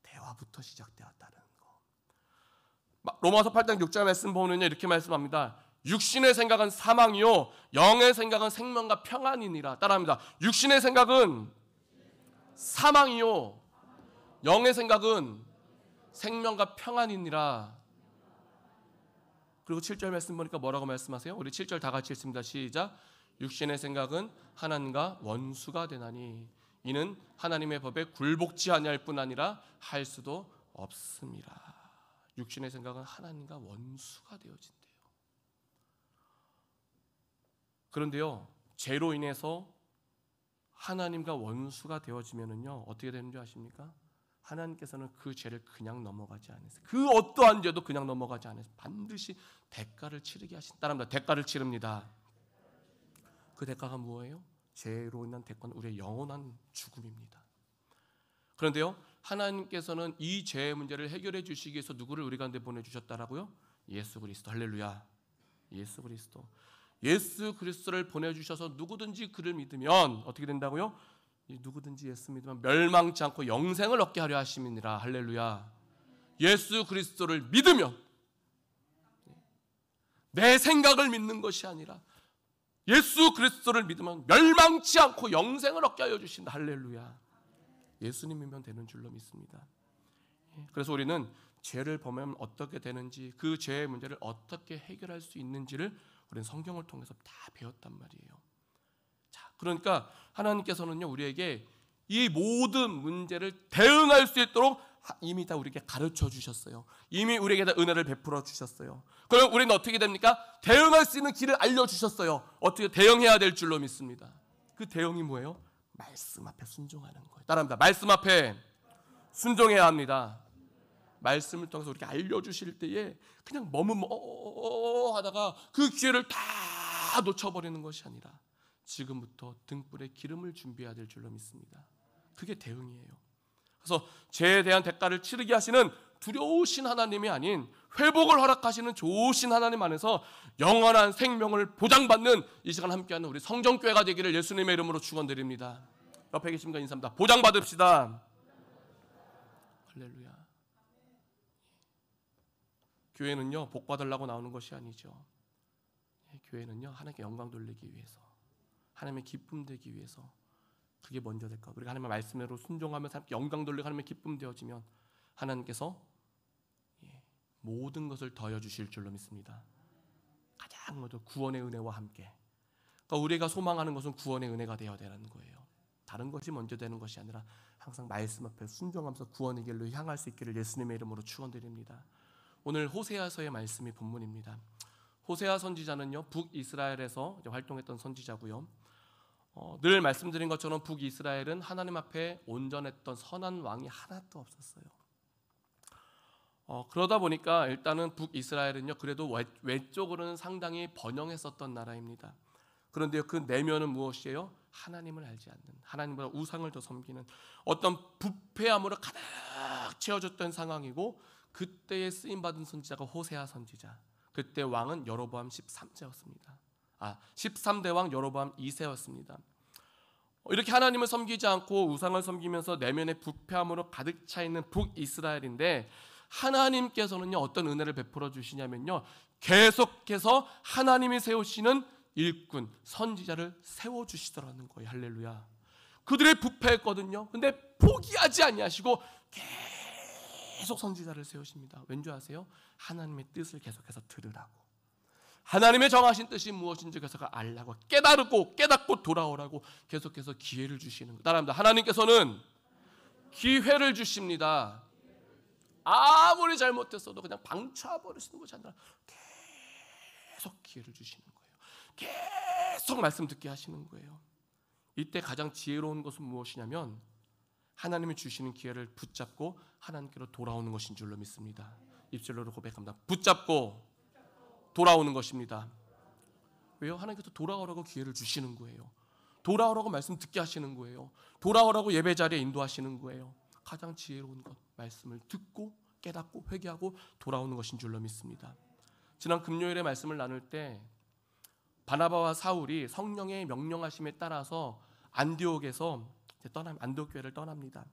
대화부터 시작되었다는 거. 로마서 8장 6절 말씀 보면 이렇게 말씀합니다. 육신의 생각은 사망이요 영의 생각은 생명과 평안이니라. 따라합니다. 육신의 생각은 사망이요 영의 생각은 생명과 평안이니라. 그리고 7절 말씀 보니까 뭐라고 말씀하세요? 우리 7절 다 같이 읽습니다. 시작. 육신의 생각은 하나님과 원수가 되나니 이는 하나님의 법에 굴복지 아니할 뿐 아니라 할 수도 없습니다. 육신의 생각은 하나님과 원수가 되어진대요. 그런데요 죄로 인해서 하나님과 원수가 되어지면은요 어떻게 되는 줄 아십니까? 하나님께서는 그 죄를 그냥 넘어가지 않으세요. 그 어떠한 죄도 그냥 넘어가지 않으세요. 반드시 대가를 치르게 하신다랍니다. 대가를 치릅니다. 그 대가가 뭐예요? 죄로 인한 대가는 우리의 영원한 죽음입니다. 그런데요 하나님께서는 이 죄의 문제를 해결해 주시기 위해서 누구를 우리 가운데 보내주셨다라고요? 예수 그리스도. 할렐루야. 예수 그리스도. 예수 그리스도를 보내주셔서 누구든지 그를 믿으면 어떻게 된다고요? 누구든지 예수 믿으면 멸망치 않고 영생을 얻게 하려 하심이니라. 할렐루야. 예수 그리스도를 믿으면 내 생각을 믿는 것이 아니라 예수 그리스도를 믿으면 멸망치 않고 영생을 얻게 하여 주신다. 할렐루야. 예수님이면 되는 줄로 믿습니다. 그래서 우리는 죄를 범하면 어떻게 되는지, 그 죄의 문제를 어떻게 해결할 수 있는지를 우리는 성경을 통해서 다 배웠단 말이에요. 자, 그러니까 하나님께서는요 우리에게 이 모든 문제를 대응할 수 있도록 이미 다 우리에게 가르쳐 주셨어요. 이미 우리에게 다 은혜를 베풀어 주셨어요. 그럼 우리는 어떻게 됩니까? 대응할 수 있는 길을 알려주셨어요. 어떻게 대응해야 될 줄로 믿습니다. 그 대응이 뭐예요? 말씀 앞에 순종하는 거예요. 따라합니다. 말씀 앞에 순종해야 합니다. 말씀을 통해서 우리에게 알려주실 때에 그냥 하다가 그 기회를 다 놓쳐버리는 것이 아니라 지금부터 등불에 기름을 준비해야 될 줄로 믿습니다. 그게 대응이에요. 그래서 죄에 대한 대가를 치르게 하시는 두려우신 하나님이 아닌 회복을 허락하시는 좋으신 하나님 안에서 영원한 생명을 보장받는 이 시간 함께하는 우리 성정교회가 되기를 예수님의 이름으로 축원드립니다. 옆에 계신 분 인사합니다. 보장받읍시다. 할렐루야. 교회는요 복 받으려고 나오는 것이 아니죠. 교회는요 하나님께 영광 돌리기 위해서, 하나님의 기쁨 되기 위해서, 그게 먼저 될까. 우리가 하나님의 말씀대로 순종하면서 하나님께 영광 돌리고 하나님의 기쁨 되어지면 하나님께서 모든 것을 더해 주실 줄로 믿습니다. 가장 먼저 구원의 은혜와 함께. 그러니까 우리가 소망하는 것은 구원의 은혜가 되어야 되는 거예요. 다른 것이 먼저 되는 것이 아니라 항상 말씀 앞에 순종하면서 구원의 길로 향할 수 있기를 예수님의 이름으로 축원드립니다. 오늘 호세아서의 말씀이 본문입니다. 호세아 선지자는요 북이스라엘에서 활동했던 선지자고요. 늘 말씀드린 것처럼 북이스라엘은 하나님 앞에 온전했던 선한 왕이 하나도 없었어요. 그러다 보니까 일단은 북이스라엘은요 그래도 외적으로는 상당히 번영했었던 나라입니다. 그런데 그 내면은 무엇이에요? 하나님을 알지 않는, 하나님보다 우상을 더 섬기는 어떤 부패함으로 가득 채워졌던 상황이고, 그때에 쓰임받은 선지자가 호세아 선지자. 그때 왕은 여로보암 13세였습니다. 13대 왕 여로보암 2세였습니다. 이렇게 하나님을 섬기지 않고 우상을 섬기면서 내면의 부패함으로 가득 차 있는 북이스라엘인데, 하나님께서는요 어떤 은혜를 베풀어 주시냐면요 계속해서 하나님이 세우시는 일꾼 선지자를 세워주시더라는 거예요. 할렐루야. 그들의 부패했거든요. 근데 포기하지 아니하시고 계속 선지자를 세우십니다. 왠지 아세요? 하나님의 뜻을 계속해서 들으라고, 하나님의 정하신 뜻이 무엇인지 계속 알라고, 깨닫고 돌아오라고 계속해서 기회를 주시는 거예요. 따라합니다. 하나님께서는 기회를 주십니다. 아무리 잘못했어도 그냥 방치해버리시는 것이 아니라 계속 기회를 주시는 거예요. 계속 말씀 듣게 하시는 거예요. 이때 가장 지혜로운 것은 무엇이냐면 하나님이 주시는 기회를 붙잡고 하나님께로 돌아오는 것인 줄로 믿습니다. 입술로 고백합니다. 붙잡고 돌아오는 것입니다. 왜요? 하나님께서 돌아오라고 기회를 주시는 거예요. 돌아오라고 말씀 듣게 하시는 거예요. 돌아오라고 예배 자리에 인도하시는 거예요. 가장 지혜로운 것, 말씀을 듣고 깨닫고 회개하고 돌아오는 것인 줄로 믿습니다. 지난 금요일에 말씀을 나눌 때 바나바와 사울이 성령의 명령하심에 따라서 안디옥에서 안디옥 교회를 떠납니다.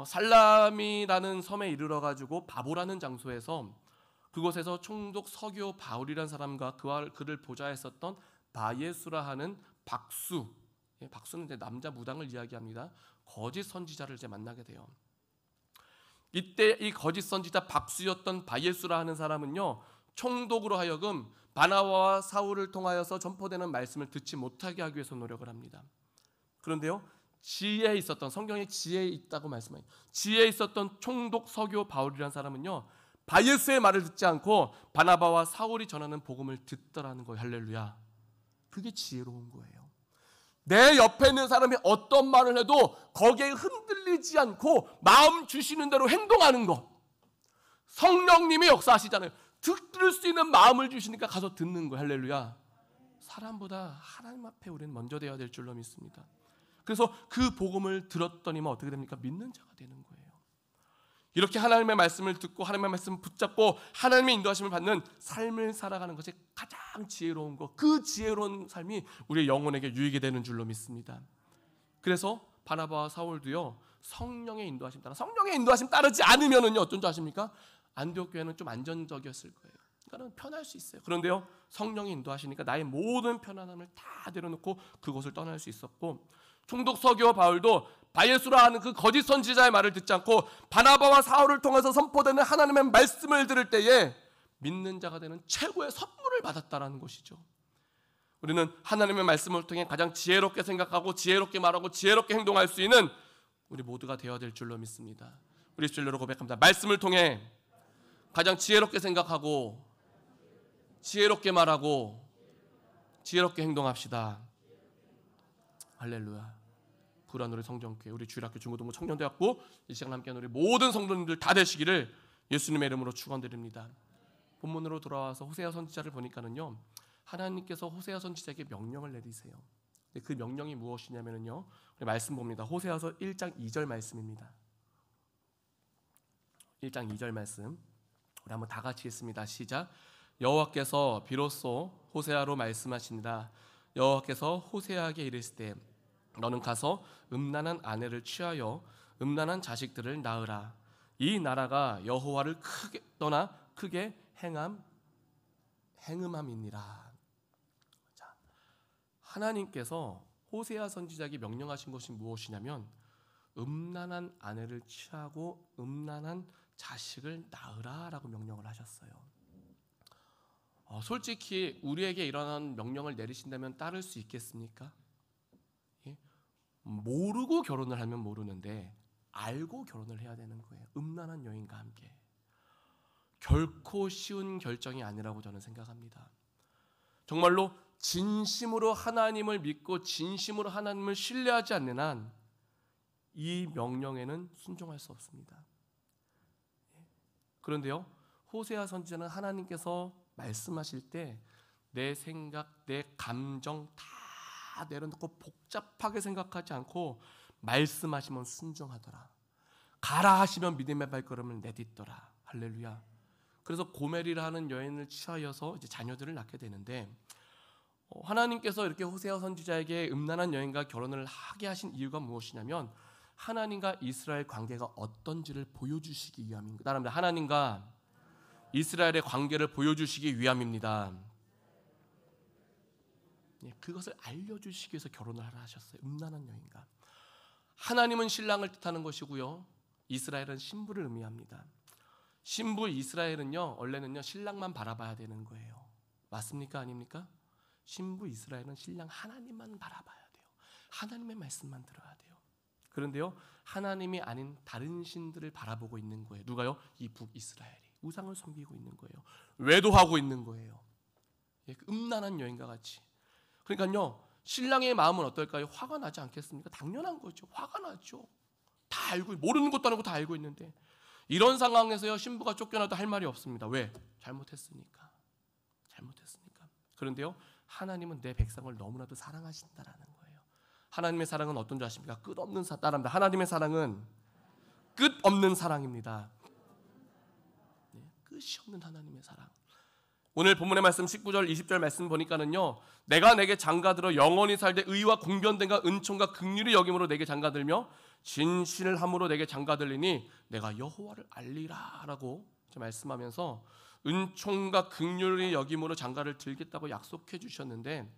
살람이라는 섬에 이르러 가지고 바보라는 장소에서 그곳에서 총독 서교 바울이라는 사람과 그를 보좌했었던 바예수라 하는 박수, 박수는 이제 남자 무당을 이야기합니다. 거짓 선지자를 이제 만나게 돼요. 이때 이 거짓 선지자 박수였던 바예수라 하는 사람은요 총독으로 하여금 바나바와 사울을 통하여서 전포되는 말씀을 듣지 못하게 하기 위해서 노력을 합니다. 그런데요 지혜에 있었던, 성경에 지혜에 있다고 말씀해요. 지혜에 있었던 총독 서교 바울이라는 사람은요 바예수의 말을 듣지 않고 바나바와 사울이 전하는 복음을 듣더라는 거예요. 할렐루야. 그게 지혜로운 거예요. 내 옆에 있는 사람이 어떤 말을 해도 거기에 흔들리지 않고 마음 주시는 대로 행동하는 것. 성령님이 역사하시잖아요. 들을 수 있는 마음을 주시니까 가서 듣는 거예요. 할렐루야. 사람보다 하나님 앞에 우리는 먼저 되어야 될 줄로 믿습니다. 그래서 그 복음을 들었더니만 어떻게 됩니까? 믿는 자가 되는 거예요. 이렇게 하나님의 말씀을 듣고 하나님의 말씀을 붙잡고 하나님의 인도하심을 받는 삶을 살아가는 것이 가장 지혜로운 것, 그 지혜로운 삶이 우리의 영혼에게 유익이 되는 줄로 믿습니다. 그래서 바나바와 사울도요 성령의 인도하심 따라, 성령의 인도하심 따르지 않으면은요 어떤 줄 아십니까? 안디옥 교회는 좀 안전적이었을 거예요. 그러니까 편할 수 있어요. 그런데요 성령이 인도하시니까 나의 모든 편안함을 다 내려놓고 그곳을 떠날 수 있었고, 총독 서교 바울도 바예수라 하는 그 거짓 선지자의 말을 듣지 않고 바나바와 사울을 통해서 선포되는 하나님의 말씀을 들을 때에 믿는 자가 되는 최고의 선물을 받았다라는 것이죠. 우리는 하나님의 말씀을 통해 가장 지혜롭게 생각하고 지혜롭게 말하고 지혜롭게 행동할 수 있는 우리 모두가 되어야 될 줄로 믿습니다. 우리 주일로 고백합니다. 말씀을 통해 가장 지혜롭게 생각하고 지혜롭게 말하고 지혜롭게 행동합시다. 할렐루야. 불안 우리 성정교회, 우리 주일학교 중고등부 청년대학부 이 시간 함께하는 우리 모든 성도님들 다 되시기를 예수님의 이름으로 축원드립니다. 본문으로 돌아와서 호세아 선지자를 보니까는요 하나님께서 호세아 선지자에게 명령을 내리세요. 그 명령이 무엇이냐면요 우리 말씀 봅니다. 호세아서 1장 2절 말씀입니다. 1장 2절 말씀 우리 한번 다 같이 읽습니다. 시작. 여호와께서 비로소 호세아로 말씀하신다. 여호와께서 호세아에게 이르시되 너는 가서 음란한 아내를 취하여 음란한 자식들을 낳으라. 이 나라가 여호와를 크게 행음함이니라. 자, 하나님께서 호세아 선지자에게 명령하신 것이 무엇이냐면 음란한 아내를 취하고 음란한 자식을 낳으라라고 명령을 하셨어요. 솔직히 우리에게 이러한 명령을 내리신다면 따를 수 있겠습니까? 예? 모르고 결혼을 하면 모르는데 알고 결혼을 해야 되는 거예요. 음란한 여인과 함께. 결코 쉬운 결정이 아니라고 저는 생각합니다. 정말로 진심으로 하나님을 믿고 진심으로 하나님을 신뢰하지 않는 한 이 명령에는 순종할 수 없습니다. 그런데요, 호세아 선지자는 하나님께서 말씀하실 때 내 생각, 내 감정 다 내려놓고 복잡하게 생각하지 않고 말씀하시면 순종하더라. 가라 하시면 믿음의 발걸음을 내딛더라. 할렐루야. 그래서 고멜이라는 여인을 취하여서 이제 자녀들을 낳게 되는데, 하나님께서 이렇게 호세아 선지자에게 음란한 여인과 결혼을 하게 하신 이유가 무엇이냐면 하나님과 이스라엘 관계가 어떤지를 보여주시기 위함입니다. 따라합니다. 하나님과 이스라엘의 관계를 보여주시기 위함입니다. 그것을 알려주시기 위해서 결혼을 하라 하셨어요. 음란한 여인과. 하나님은 신랑을 뜻하는 것이고요, 이스라엘은 신부를 의미합니다. 신부 이스라엘은요, 원래는요 신랑만 바라봐야 되는 거예요. 맞습니까? 아닙니까? 신부 이스라엘은 신랑 하나님만 바라봐야 돼요. 하나님의 말씀만 들어야 돼요. 그런데요, 하나님이 아닌 다른 신들을 바라보고 있는 거예요. 누가요? 이 북이스라엘이 우상을 섬기고 있는 거예요. 외도하고 있는 거예요. 음란한 여인과 같이. 그러니까요, 신랑의 마음은 어떨까요? 화가 나지 않겠습니까? 당연한 거죠. 화가 나죠. 다 알고, 모르는 것도 아니고 다 알고 있는데, 이런 상황에서요 신부가 쫓겨나도 할 말이 없습니다. 왜? 잘못했으니까. 그런데요, 하나님은 내 백성을 너무나도 사랑하신다라는 거예요. 하나님의 사랑은 어떤 줄 아십니까? 끝없는 따라합니다. 하나님의 사랑은 끝없는 사랑입니다. 끝이 없는 하나님의 사랑. 오늘 본문의 말씀 19절 20절 말씀 보니까는요, 내가 내게 장가들어 영원히 살되 의와 공변됨과 은총과 긍휼이 여김으로 내게 장가들며 진실을 함으로 내게 장가들리니 내가 여호와를 알리라라고 말씀하면서 은총과 긍휼이 여김으로 장가를 들겠다고 약속해 주셨는데,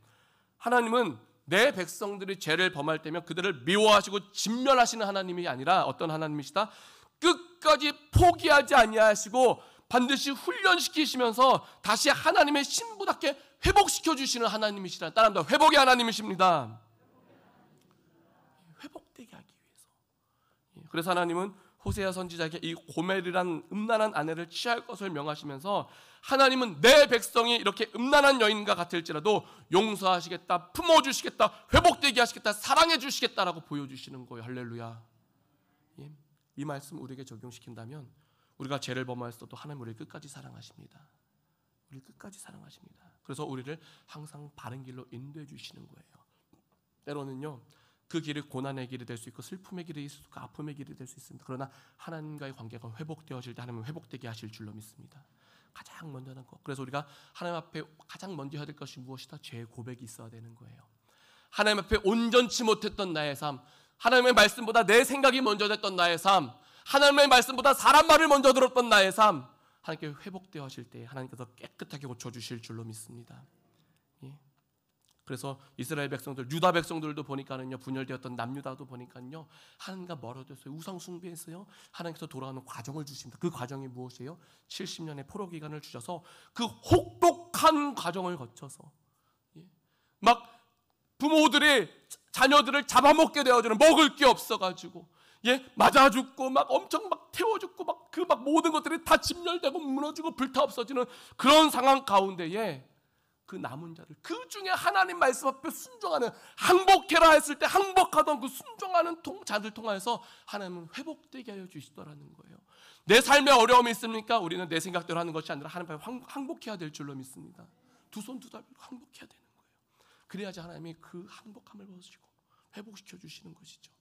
하나님은 내 백성들이 죄를 범할 때면 그들을 미워하시고 진멸하시는 하나님이 아니라 어떤 하나님이시다? 끝까지 포기하지 아니하시고 반드시 훈련시키시면서 다시 하나님의 신부답게 회복시켜 주시는 하나님이시라. 따라합니다. 회복의 하나님이십니다. 회복되게 하기 위해서. 그래서 하나님은 호세아 선지자에게 이 고멜이란 음란한 아내를 취할 것을 명하시면서, 하나님은 내 백성이 이렇게 음란한 여인과 같을지라도 용서하시겠다, 품어주시겠다, 회복되게 하시겠다, 사랑해 주시겠다라고 보여주시는 거예요. 할렐루야. 이 말씀 우리에게 적용시킨다면 우리가 죄를 범하였어도 하나님 우리를 끝까지 사랑하십니다. 우리를 끝까지 사랑하십니다. 그래서 우리를 항상 바른 길로 인도해 주시는 거예요. 때로는요, 그 길이 고난의 길이 될 수 있고 슬픔의 길이 있을 수 있고 아픔의 길이 될 수 있습니다. 그러나 하나님과의 관계가 회복되어질 때 하나님은 회복되게 하실 줄로 믿습니다. 가장 먼저 하는 것. 그래서 우리가 하나님 앞에 가장 먼저 해야 될 것이 무엇이다? 죄의 고백이 있어야 되는 거예요. 하나님 앞에 온전치 못했던 나의 삶, 하나님의 말씀보다 내 생각이 먼저 됐던 나의 삶, 하나님의 말씀보다 사람 말을 먼저 들었던 나의 삶, 하나님께 회복되어 하실 때 하나님께서 깨끗하게 고쳐주실 줄로 믿습니다. 그래서 이스라엘 백성들, 유다 백성들도 보니까는요, 분열되었던 남유다도 보니까는요, 하나님과 멀어졌어요. 우상 숭배했어요. 하나님께서 돌아오는 과정을 주십니다. 그 과정이 무엇이에요? 70년의 포로 기간을 주셔서 그 혹독한 과정을 거쳐서 막 부모들이 자녀들을 잡아먹게 되어주는, 먹을 게 없어가지고 맞아 죽고 막 엄청 막 태워 죽고 막 그 막 모든 것들이 다 진멸되고 무너지고 불타 없어지는 그런 상황 가운데에 그 남은 자를, 그 중에 하나님 말씀 앞에 순종하는, 항복해라 했을 때 항복하던 그 순종하는 자들 통하여서 하나님은 회복되게 하여 주시더라는 거예요. 내 삶에 어려움이 있습니까? 우리는 내 생각대로 하는 것이 아니라 하나님 앞에 항복해야 될 줄로 믿습니다. 두 손 두 다리로 항복해야 되는 거예요. 그래야지 하나님이 그 항복함을 벗으시고 회복시켜 주시는 것이죠.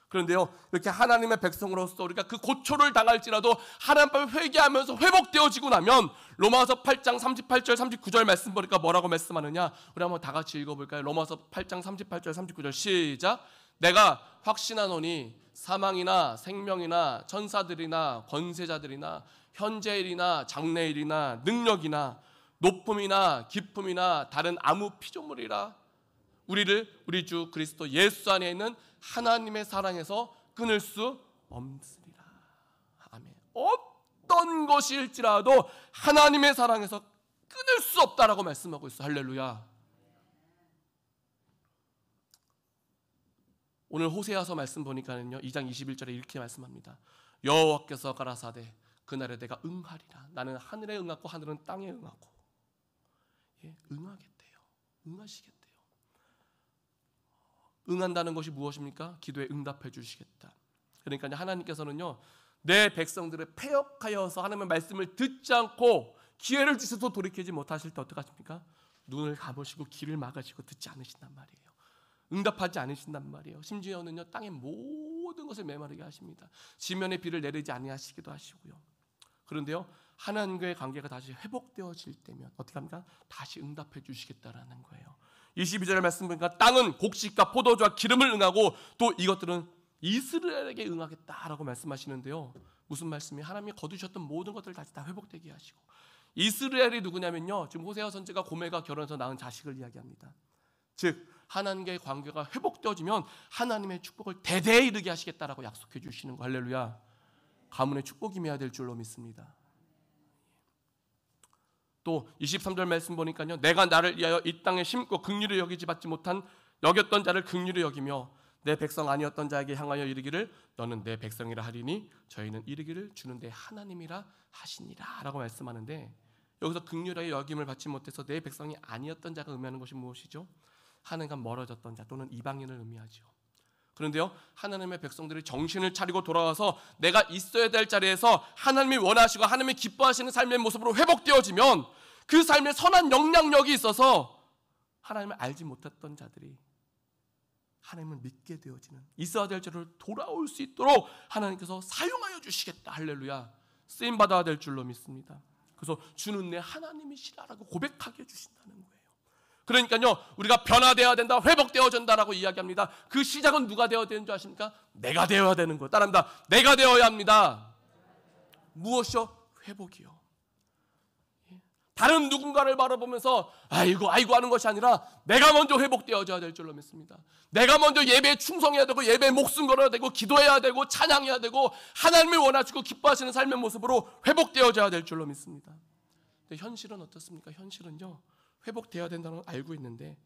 그런데요, 이렇게 하나님의 백성으로서 우리가 그 고초를 당할지라도 하나님 앞에 회개하면서 회복되어지고 나면, 로마서 8장 38절 39절 말씀 보니까 뭐라고 말씀하느냐, 우리 한번 다 같이 읽어볼까요? 로마서 8장 38절 39절 시작. 내가 확신하노니 사망이나 생명이나 천사들이나 권세자들이나 현재일이나 장래일이나 능력이나 높음이나 깊음이나 다른 아무 피조물이라 우리를 우리 주 그리스도 예수 안에 있는 하나님의 사랑에서 끊을 수 없으리라. 아멘. 어떤 것일지라도 하나님의 사랑에서 끊을 수 없다라고 말씀하고 있어요. 할렐루야. 오늘 호세아서 말씀 보니까는요, 2장 21절에 이렇게 말씀합니다. 여호와께서 가라사대 그날에 내가 응하리라. 나는 하늘에 응하고 하늘은 땅에 응하고. 예, 응하겠대요. 응하시겠대요. 응한다는 것이 무엇입니까? 기도에 응답해 주시겠다. 그러니까 하나님께서는요, 내 백성들을 패역하여서 하나님의 말씀을 듣지 않고 기회를 주셔도 돌이키지 못하실 때 어떡하십니까? 눈을 감으시고 귀를 막으시고 듣지 않으신단 말이에요. 응답하지 않으신단 말이에요. 심지어는요, 땅의 모든 것을 메마르게 하십니다. 지면의 비를 내리지 아니하시기도 하시고요. 그런데요, 하나님과의 관계가 다시 회복되어질 때면 어떻게 합니까? 다시 응답해 주시겠다라는 거예요. 22절 말씀 보니까 땅은 곡식과 포도주와 기름을 응하고 또 이것들은 이스라엘에게 응하겠다라고 말씀하시는데요. 무슨 말씀이? 하나님이 거두셨던 모든 것들을 다시 다 회복되게 하시고. 이스라엘이 누구냐면요, 지금 호세아 선지가 고멜과 결혼해서 낳은 자식을 이야기합니다. 즉 하나님과의 관계가 회복되어지면 하나님의 축복을 대대에 이르게 하시겠다라고 약속해 주시는 거. 할렐루야. 가문의 축복임해야 될 줄로 믿습니다. 또 23절 말씀 보니까요, 내가 나를 위하여 이 땅에 심고 긍휼히 여기지 받지 못한 여겼던 자를 긍휼히 여기며 내 백성 아니었던 자에게 향하여 이르기를 너는 내 백성이라 하리니 저희는 이르기를 주는 내 하나님이라 하시니라 라고 말씀하는데, 여기서 긍휼하여 여김을 받지 못해서 내 백성이 아니었던 자가 의미하는 것이 무엇이죠? 하나님과 멀어졌던 자 또는 이방인을 의미하죠. 그런데요, 하나님의 백성들이 정신을 차리고 돌아와서 내가 있어야 될 자리에서 하나님이 원하시고 하나님이 기뻐하시는 삶의 모습으로 회복되어지면 그 삶에 선한 영향력이 있어서 하나님을 알지 못했던 자들이 하나님을 믿게 되어지는, 있어야 될 자리로 돌아올 수 있도록 하나님께서 사용하여 주시겠다. 할렐루야. 쓰임받아야 될 줄로 믿습니다. 그래서 주는 내 하나님이시라라고 고백하게 해주신다는 거예요. 그러니까요, 우리가 변화되어야 된다, 회복되어진다라고 이야기합니다. 그 시작은 누가 되어야 되는 줄 아십니까? 내가 되어야 되는 거예요. 따라합니다. 내가 되어야 합니다. 무엇이요? 회복이요. 다른 누군가를 바라보면서 아이고 하는 것이 아니라 내가 먼저 회복되어져야 될 줄로 믿습니다. 내가 먼저 예배에 충성해야 되고 예배에 목숨 걸어야 되고 기도해야 되고 찬양해야 되고 하나님을 원하시고 기뻐하시는 삶의 모습으로 회복되어져야 될 줄로 믿습니다. 근데 현실은 어떻습니까? 현실은요, 회복되어야 된다는 걸 알고 있는데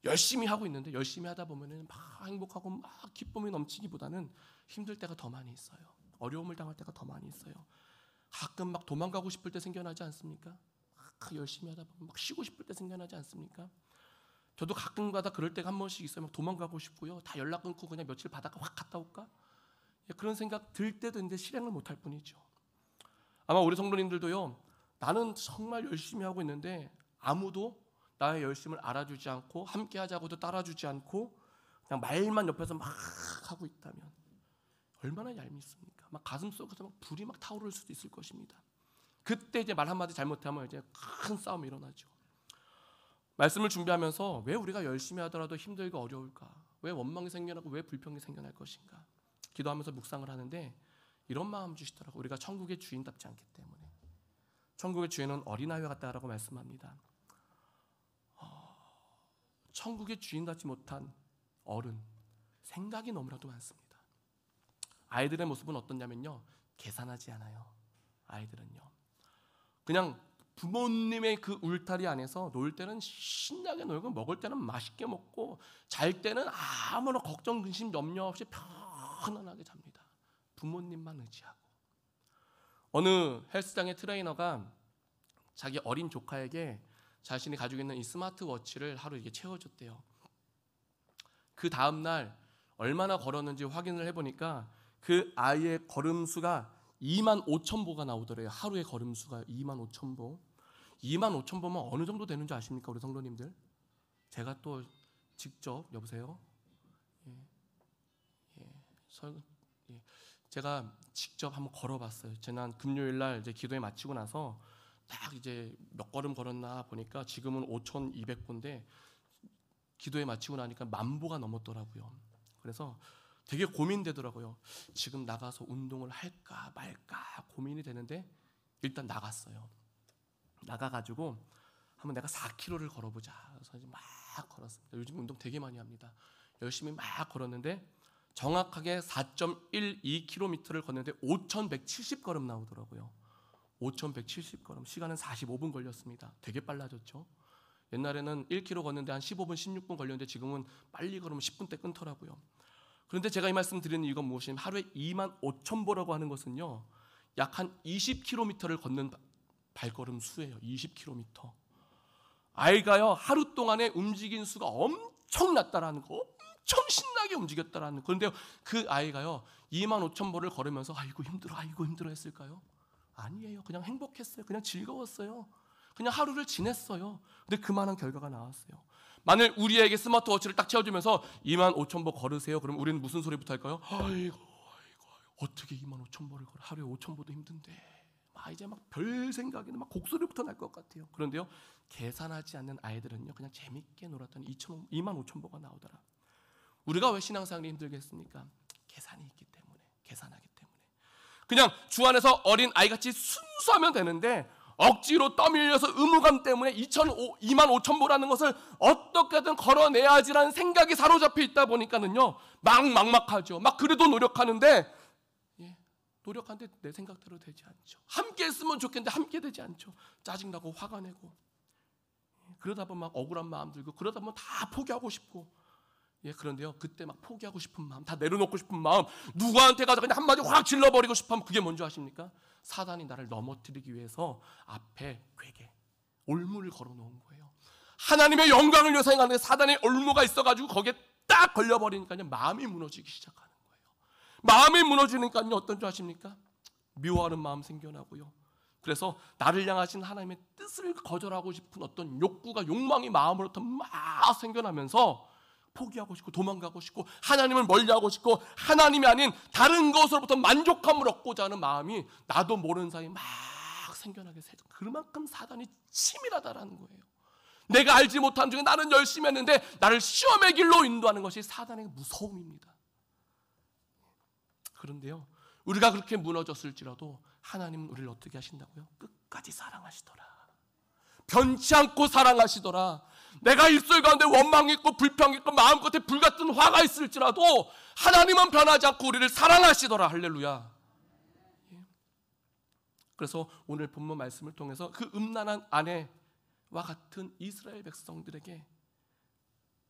열심히 하고 있는데 열심히 하다 보면은 막 행복하고 막 기쁨이 넘치기보다는 힘들 때가 더 많이 있어요. 어려움을 당할 때가 더 많이 있어요. 가끔 막 도망가고 싶을 때 생겨나지 않습니까? 막 열심히 하다 보면 막 쉬고 싶을 때 생겨나지 않습니까? 저도 가끔가다 그럴 때가 한 번씩 있어요. 막 도망가고 싶고요. 다 연락 끊고 그냥 며칠 바닷가 확 갔다 올까? 그런 생각 들 때도 있는데 실행을 못할 뿐이죠. 아마 우리 성도님들도요, 나는 정말 열심히 하고 있는데 아무도 나의 열심을 알아주지 않고 함께 하자고도 따라주지 않고 그냥 말만 옆에서 막 하고 있다면 얼마나 얄밉습니까? 막 가슴 속에서 막 불이 막 타오를 수도 있을 것입니다. 그때 이제 말 한마디 잘못하면 이제 큰 싸움이 일어나죠. 말씀을 준비하면서 왜 우리가 열심히 하더라도 힘들고 어려울까? 왜 원망이 생겨나고 왜 불평이 생겨날 것인가? 기도하면서 묵상을 하는데 이런 마음 주시더라고요. 우리가 천국의 주인답지 않기 때문에. 천국의 주인은 어린아이와 같다라고 말씀합니다. 천국의 주인답지 못한 어른, 생각이 너무나도 많습니다. 아이들의 모습은 어떠냐면요, 계산하지 않아요. 아이들은요, 그냥 부모님의 그 울타리 안에서 놀 때는 신나게 놀고 먹을 때는 맛있게 먹고 잘 때는 아무런 걱정, 근심, 염려 없이 편안하게 잡니다. 부모님만 의지하고. 어느 헬스장의 트레이너가 자기 어린 조카에게 자신이 가지고 있는 이 스마트워치를 하루 이게 채워줬대요. 그 다음날 얼마나 걸었는지 확인을 해보니까 그 아이의 걸음수가 25,000보가 나오더래요. 하루의 걸음수가 25,000보. 25,000보면 어느 정도 되는 줄 아십니까, 우리 성도님들? 제가 또 직접, 여보세요? 제가 직접 한번 걸어봤어요. 지난 금요일날 이제 기도회 마치고 나서 딱 이제 몇 걸음 걸었나 보니까 지금은 5,200보인데 기도회 마치고 나니까 10,000보가 넘었더라고요. 그래서 되게 고민되더라고요. 지금 나가서 운동을 할까 말까 고민이 되는데 일단 나갔어요. 나가가지고 한번 내가 4km를 걸어보자. 그래서 이제 막 걸었습니다. 요즘 운동 되게 많이 합니다. 열심히 막 걸었는데 정확하게 4.12km를 걷는데 5,170걸음 나오더라고요. 5,170걸음. 시간은 45분 걸렸습니다. 되게 빨라졌죠. 옛날에는 1km 걷는데 한 15분, 16분 걸렸는데 지금은 빨리 걸으면 10분대 끊더라고요. 그런데 제가 이 말씀 드리는 이유가 무엇이냐면 하루에 25,000보라고 하는 것은요, 약 한 20km를 걷는 발걸음 수예요. 20km. 아이가요, 하루 동안에 움직인 수가 엄청났다라는 거, 엄청 신나게 움직였다라는 거. 그런데 그 아이가요, 25,000보를 걸으면서 아이고 힘들어 했을까요? 아니에요. 그냥 행복했어요. 그냥 즐거웠어요. 그냥 하루를 지냈어요. 근데 그만한 결과가 나왔어요. 만일 우리에게 스마트워치를 딱 채워주면서 25,000보 걸으세요. 그럼 우리는 무슨 소리부터 할까요? 아이고 어떻게 25,000보를 걸어? 하루에 5,000보도 힘든데. 이제 막 별 생각이 막 곡소리부터 날 것 같아요. 그런데요, 계산하지 않는 아이들은요, 그냥 재밌게 놀았더니 25,000보가 나오더라. 우리가 왜 신앙생활이 힘들겠습니까? 계산이 있기 때문에, 계산하기 때문에. 그냥 주 안에서 어린 아이같이 순수하면 되는데 억지로 떠밀려서 의무감 때문에 25,000보라는 것을 어떻게든 걸어내야지라는 생각이 사로잡혀 있다 보니까는요, 막막하죠. 막 그래도 노력하는데 노력하는데 내 생각대로 되지 않죠. 함께 했으면 좋겠는데 함께 되지 않죠. 짜증나고 화가 내고, 그러다 보면 막 억울한 마음 들고, 그러다 보면 다 포기하고 싶고, 그런데요, 그때 막 포기하고 싶은 마음, 다 내려놓고 싶은 마음, 누구한테 가서 그냥 한마디 확 질러버리고 싶으면 그게 뭔지 아십니까? 사단이 나를 넘어뜨리기 위해서 앞에 괴계, 올무를 걸어놓은 거예요. 하나님의 영광을 위해서 행하는데 사단의 올무가 있어가지고 거기에 딱 걸려버리니까요, 마음이 무너지기 시작하는 거예요. 마음이 무너지니까요, 어떤 줄 아십니까? 미워하는 마음 생겨나고요. 그래서 나를 향하신 하나님의 뜻을 거절하고 싶은 어떤 욕구가, 욕망이 마음으로부터 막 생겨나면서 포기하고 싶고 도망가고 싶고 하나님을 멀리하고 싶고 하나님이 아닌 다른 것으로부터 만족감을 얻고자 하는 마음이 나도 모르는 사이에 막 생겨나게 되죠. 그만큼 사단이 치밀하다라는 거예요. 내가 알지 못한 중에 나는 열심히 했는데 나를 시험의 길로 인도하는 것이 사단의 무서움입니다. 그런데요, 우리가 그렇게 무너졌을지라도 하나님은 우리를 어떻게 하신다고요? 끝까지 사랑하시더라. 변치 않고 사랑하시더라. 내가 입술 가운데 원망이 있고 불평이 있고 마음끝에 불같은 화가 있을지라도 하나님은 변하지 않고 우리를 사랑하시더라. 할렐루야. 그래서 오늘 본문 말씀을 통해서 그 음란한 아내와 같은 이스라엘 백성들에게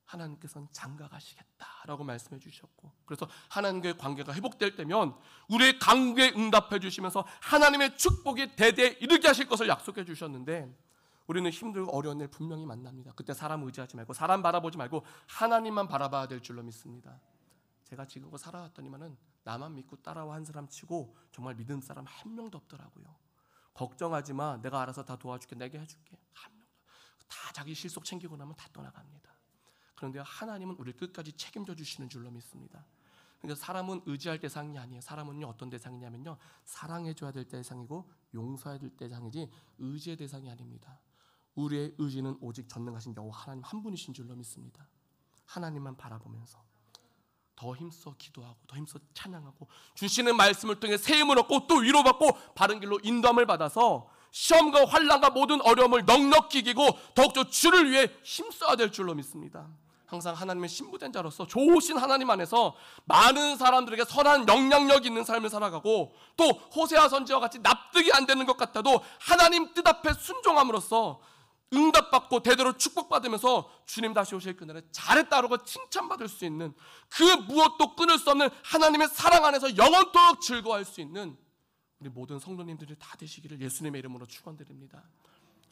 하나님께서는 장가가시겠다라고 말씀해 주셨고, 그래서 하나님과의 관계가 회복될 때면 우리의 간구에 응답해 주시면서 하나님의 축복이 대대에 이르게 하실 것을 약속해 주셨는데, 우리는 힘들고 어려운 일 분명히 만납니다. 그때 사람 의지하지 말고 사람 바라보지 말고 하나님만 바라봐야 될 줄로 믿습니다. 제가 지금 살아왔더니만은 나만 믿고 따라와 한 사람 치고 정말 믿음 사람 한 명도 없더라고요. 걱정하지 마, 내가 알아서 다 도와줄게, 내게 해줄게. 한 명도. 다 자기 실속 챙기고 나면 다 떠나갑니다. 그런데 하나님은 우리를 끝까지 책임져 주시는 줄로 믿습니다. 그러니까 사람은 의지할 대상이 아니에요. 사람은요, 어떤 대상이냐면요, 사랑해줘야 될 대상이고 용서해야 될 대상이지 의지의 대상이 아닙니다. 우리의 의지는 오직 전능하신 여호와 하나님 한 분이신 줄로 믿습니다. 하나님만 바라보면서 더 힘써 기도하고 더 힘써 찬양하고 주시는 말씀을 통해 세임을 얻고 또 위로받고 바른 길로 인도함을 받아서 시험과 환난과 모든 어려움을 넉넉히 이기고 더욱더 주를 위해 힘써야 될 줄로 믿습니다. 항상 하나님의 신부된 자로서 좋으신 하나님 안에서 많은 사람들에게 선한 영향력 있는 삶을 살아가고, 또 호세아 선지와 같이 납득이 안 되는 것 같아도 하나님 뜻 앞에 순종함으로써 응답받고 대대로 축복받으면서 주님 다시 오실 그날에 잘했다라고 칭찬받을 수 있는, 그 무엇도 끊을 수 없는 하나님의 사랑 안에서 영원토록 즐거워할 수 있는 우리 모든 성도님들이 다 되시기를 예수님의 이름으로 축원드립니다.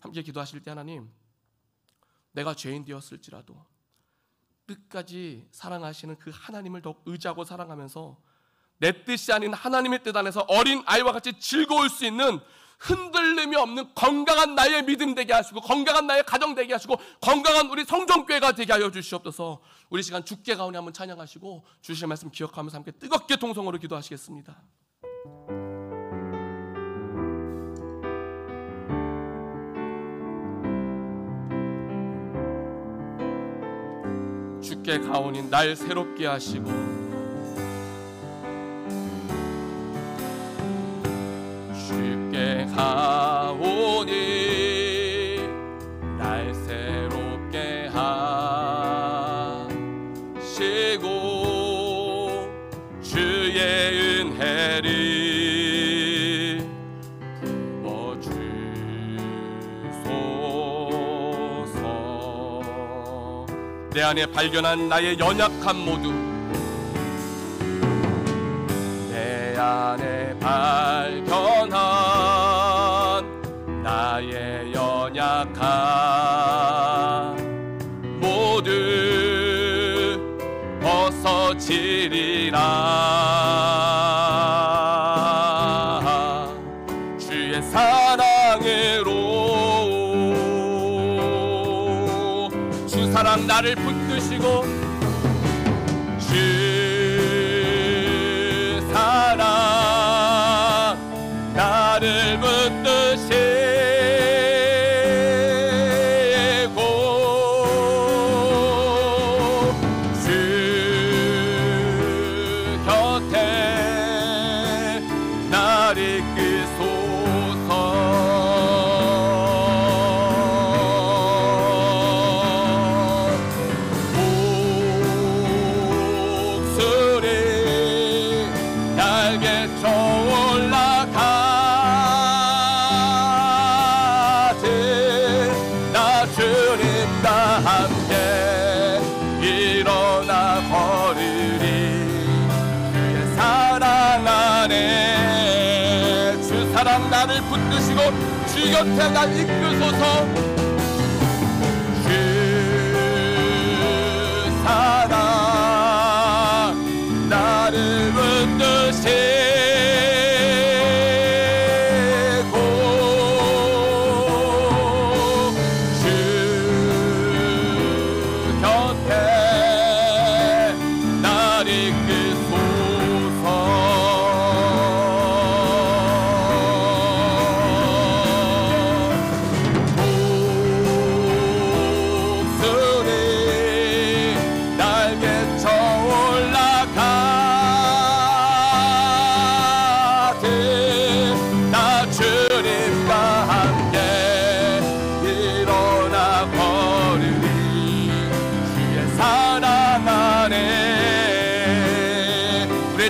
함께 기도하실 때, 하나님, 내가 죄인 되었을지라도 끝까지 사랑하시는 그 하나님을 더욱 의지하고 사랑하면서 내 뜻이 아닌 하나님의 뜻 안에서 어린 아이와 같이 즐거울 수 있는 흔들림이 없는 건강한 나의 믿음 되게 하시고, 건강한 나의 가정 되게 하시고, 건강한 우리 성전교회가 되게 하여 주시옵소서. 우리 시간 주께 가오니 한번 찬양하시고 주실 말씀 기억하면서 함께 뜨겁게 통성으로 기도하시겠습니다. 주께 가오니 날 새롭게 하시고 주께 가오니 날 새롭게 하시고 주의 은혜를 부어주소서. 내 안에 발견한 나의 연약함 모두, 내 안에 발견한 나의 연약함 모두 벗어지리라. 주의 사랑으로 주 사랑 나를 붙드시고 주 사랑 나를 붙드시고 주 곁에 날 이끄소서. 나를 붙드시고 주 곁에 날 이끄소서. 주 사랑 나를 붙드시고 주 곁에 날 이끄소서.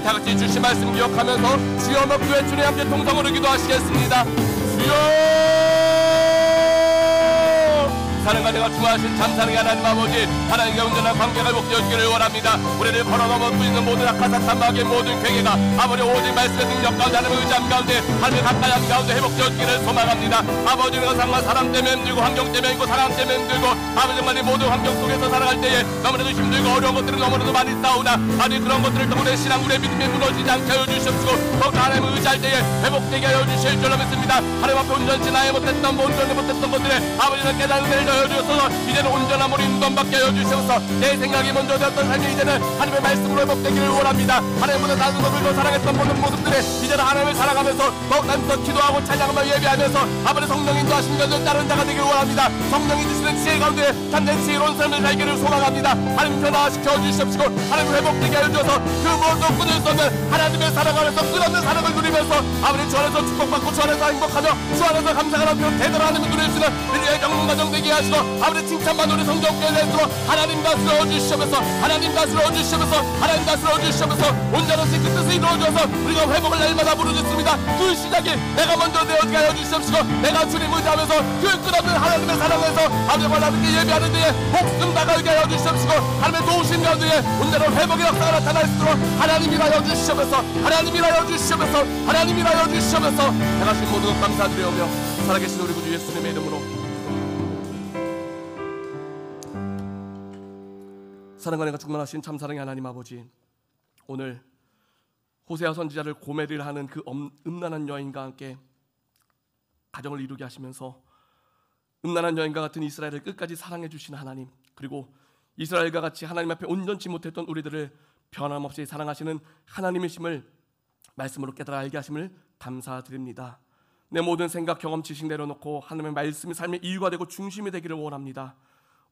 다 같이 주신 말씀 기억하면서 주여 먹구에 주님 함께 동성으로 기도하시겠습니다. 주여, 사랑과 내가 중하신 참사랑의 하나님 아버지, 하나님과 온전한 관계가 회복되어지기를 원합니다. 우리를 걸어넘을 수 있는 모든 악한 사탄 마귀의 모든 괴계가 아버지 오직 말씀의 능력 가운데 하나님의 의지함 가운데 하나님의 가까이 함 가운데 회복되어지기를 소망합니다. 아버지, 우리가 상황 사람 때문에 힘들고 환경 때문에 힘들고 사람 때문에 힘들고 아버지 정말 이 모든 환경 속에서 살아갈 때에 너무나도 힘들고 어려운 것들을 너무나도 많이 싸우나 아니 그런 것들을 통해 우리의 신앙, 우리의 믿음이 무너지지 않게 하여 주시옵시고 더욱 하나님을 의지할 때에 회복되게 하여 주실 줄로 믿습니다. 하나님 앞에 온전치 나의 못했던 온전히 못했던 것들에 아버지는 깨달은 은혜를 더하여 주셔서 이제는 온전함으로 인도받게 하여 주셔서 내 생각이 먼저 되었던 삶이 이제는 하나님의 말씀으로 회복되기를 원합니다. 하나님보다 다른 것들도 사랑했던 모든 모습들에 이제는 하나님을 살아가면서 더욱 하면서 기도하고 찬양하며 예배하면서 아버지 성령 인도하신 것을 따른 자가 되기를 원합니다. 성령이 주시는 지혜 가운데 참된 지혜로운 삶을 살기를 소망합니다. 하나님 변화시켜 주시옵시고 하나님 회복되게 하여 주셔서 그 무엇도 끊을 수 없는 하나님의 사랑 안에서 끝없는 사랑을 누리면서 아버지 주 안에서 축복받고 주 안에서 행복하며 주 안에서 감사가 넘치는 대단한 하나님을 누릴 수 있는 우리의 경륜 가정 되게 하시고 아버지 칭찬받는 우리 성경교회 되도록 하나님 다스려 주시면서 하나님 다스려 주시면서 하나님 다스려 주시면서 온전하신 그 뜻을 이루어져서 우리가 회복을 날마다 부르짖습니다. 그 시작이 내가 먼저 되어지게 하여 주시옵시고 내가 주님을 의지하면서 그 끝없는 하나님의 사랑에서 아버지 하나님께 예배하는 데에 목숨 다가오게 하여 주시옵시고 하나님의 도우심 가운데에 온전한 회복의 역사가 나타날 수 있도록 하나님이라여 주시옵소서. 하나님이라여 주시옵소서. 하나님이라여 주시옵소서. 행하신 모든 것 감사드리오며 살아계신 우리 구주 예수님의 이름으로 사랑과 내가 충만하신 참사랑의 하나님 아버지, 오늘 호세아 선지자를 고매를 하는 그 음란한 여인과 함께 가정을 이루게 하시면서 음란한 여인과 같은 이스라엘을 끝까지 사랑해 주신 하나님, 그리고 이스라엘과 같이 하나님 앞에 온전치 못했던 우리들을 변함없이 사랑하시는 하나님이심을 말씀으로 깨달아 알게 하심을 감사드립니다. 내 모든 생각, 경험, 지식 내려놓고 하나님의 말씀이 삶의 이유가 되고 중심이 되기를 원합니다.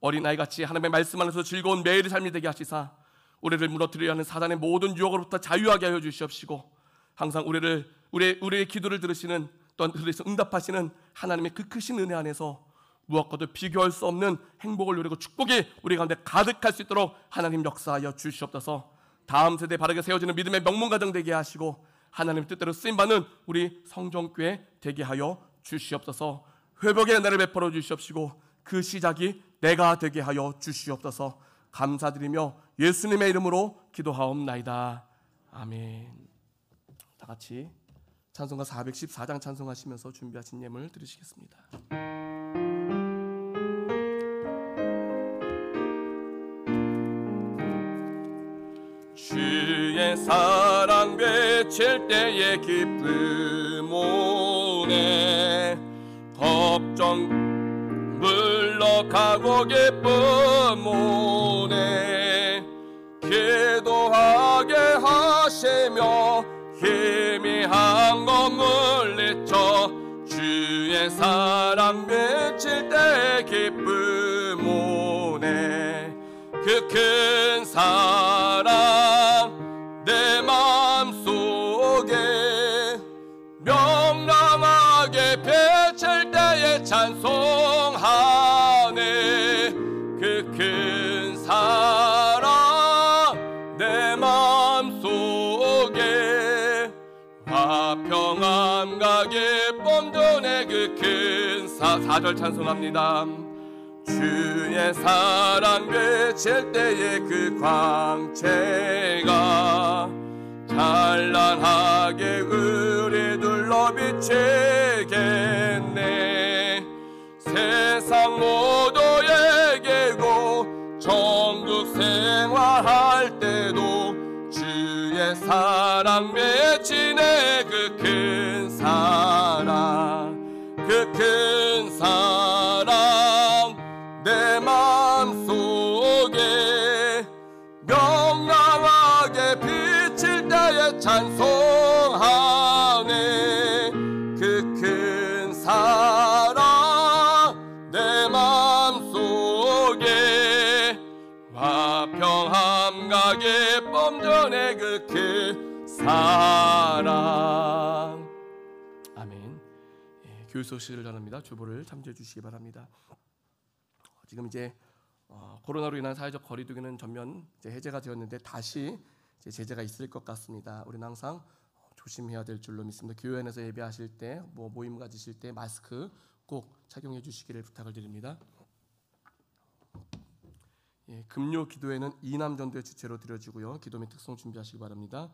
어린아이같이 하나님의 말씀 안에서 즐거운 매일의 삶이 되게 하시사 우리를 무너뜨리려 하는 사단의 모든 유혹으로부터 자유하게 하여 주시옵시고, 항상 우리의 기도를 들으시는, 또한 그래서 응답하시는 하나님의 그 크신 은혜 안에서 무엇과도 비교할 수 없는 행복을 누리고 축복이 우리 가운데 가득할 수 있도록 하나님 역사하여 주시옵소서. 다음 세대에 바르게 세워지는 믿음의 명문가정 되게 하시고 하나님 뜻대로 쓰임받는 우리 성정교회 되게 하여 주시옵소서. 회복의 은혜를 베풀어 주시옵시고 그 시작이 내가 되게 하여 주시옵소서. 감사드리며 예수님의 이름으로 기도하옵나이다. 아멘. 다 같이 찬송가 414장 찬송하시면서 준비하신 예물 드리시겠습니다. 주의 사랑 외칠 때의 기쁨 오네, 걱정 물러가고 기쁨 오네, 기도하게 하시며 희미한 것 물리쳐 주의 사랑 외칠 때의 기쁨 오네. 그 큰 사랑 내 마음속에 명랑하게 비칠 때에 찬송하네. 그 큰 사랑 내 마음속에 화평함과 기쁨 전에 그 큰 4절 찬송합니다. 주의 사랑 외칠 때에 그 광채가 찬란하게 우리 둘러 비치겠네. 세상 모두에게고 천국 생활할 때도 주의 사랑 외치네. 그 큰 사랑, 그 큰 사랑 내 마음속에 명랑하게 비칠 때에 찬송하네. 그 큰 사랑 내 마음속에 화평함과 기쁨 전에 그 큰 사랑. 아멘. 교회 소식을 전합니다. 주보를 참조해 주시기 바랍니다. 지금 이제 코로나로 인한 사회적 거리두기는 전면 이제 해제가 되었는데 다시 이제 제재가 있을 것 같습니다. 우리는 항상 조심해야 될 줄로 믿습니다. 교회 안에서 예배하실 때, 모임 가지실 때 마스크 꼭 착용해 주시기를 부탁을 드립니다. 금요 기도회는 이남 전도의 주체로 드려지고요. 기도 및 특송 준비하시기 바랍니다.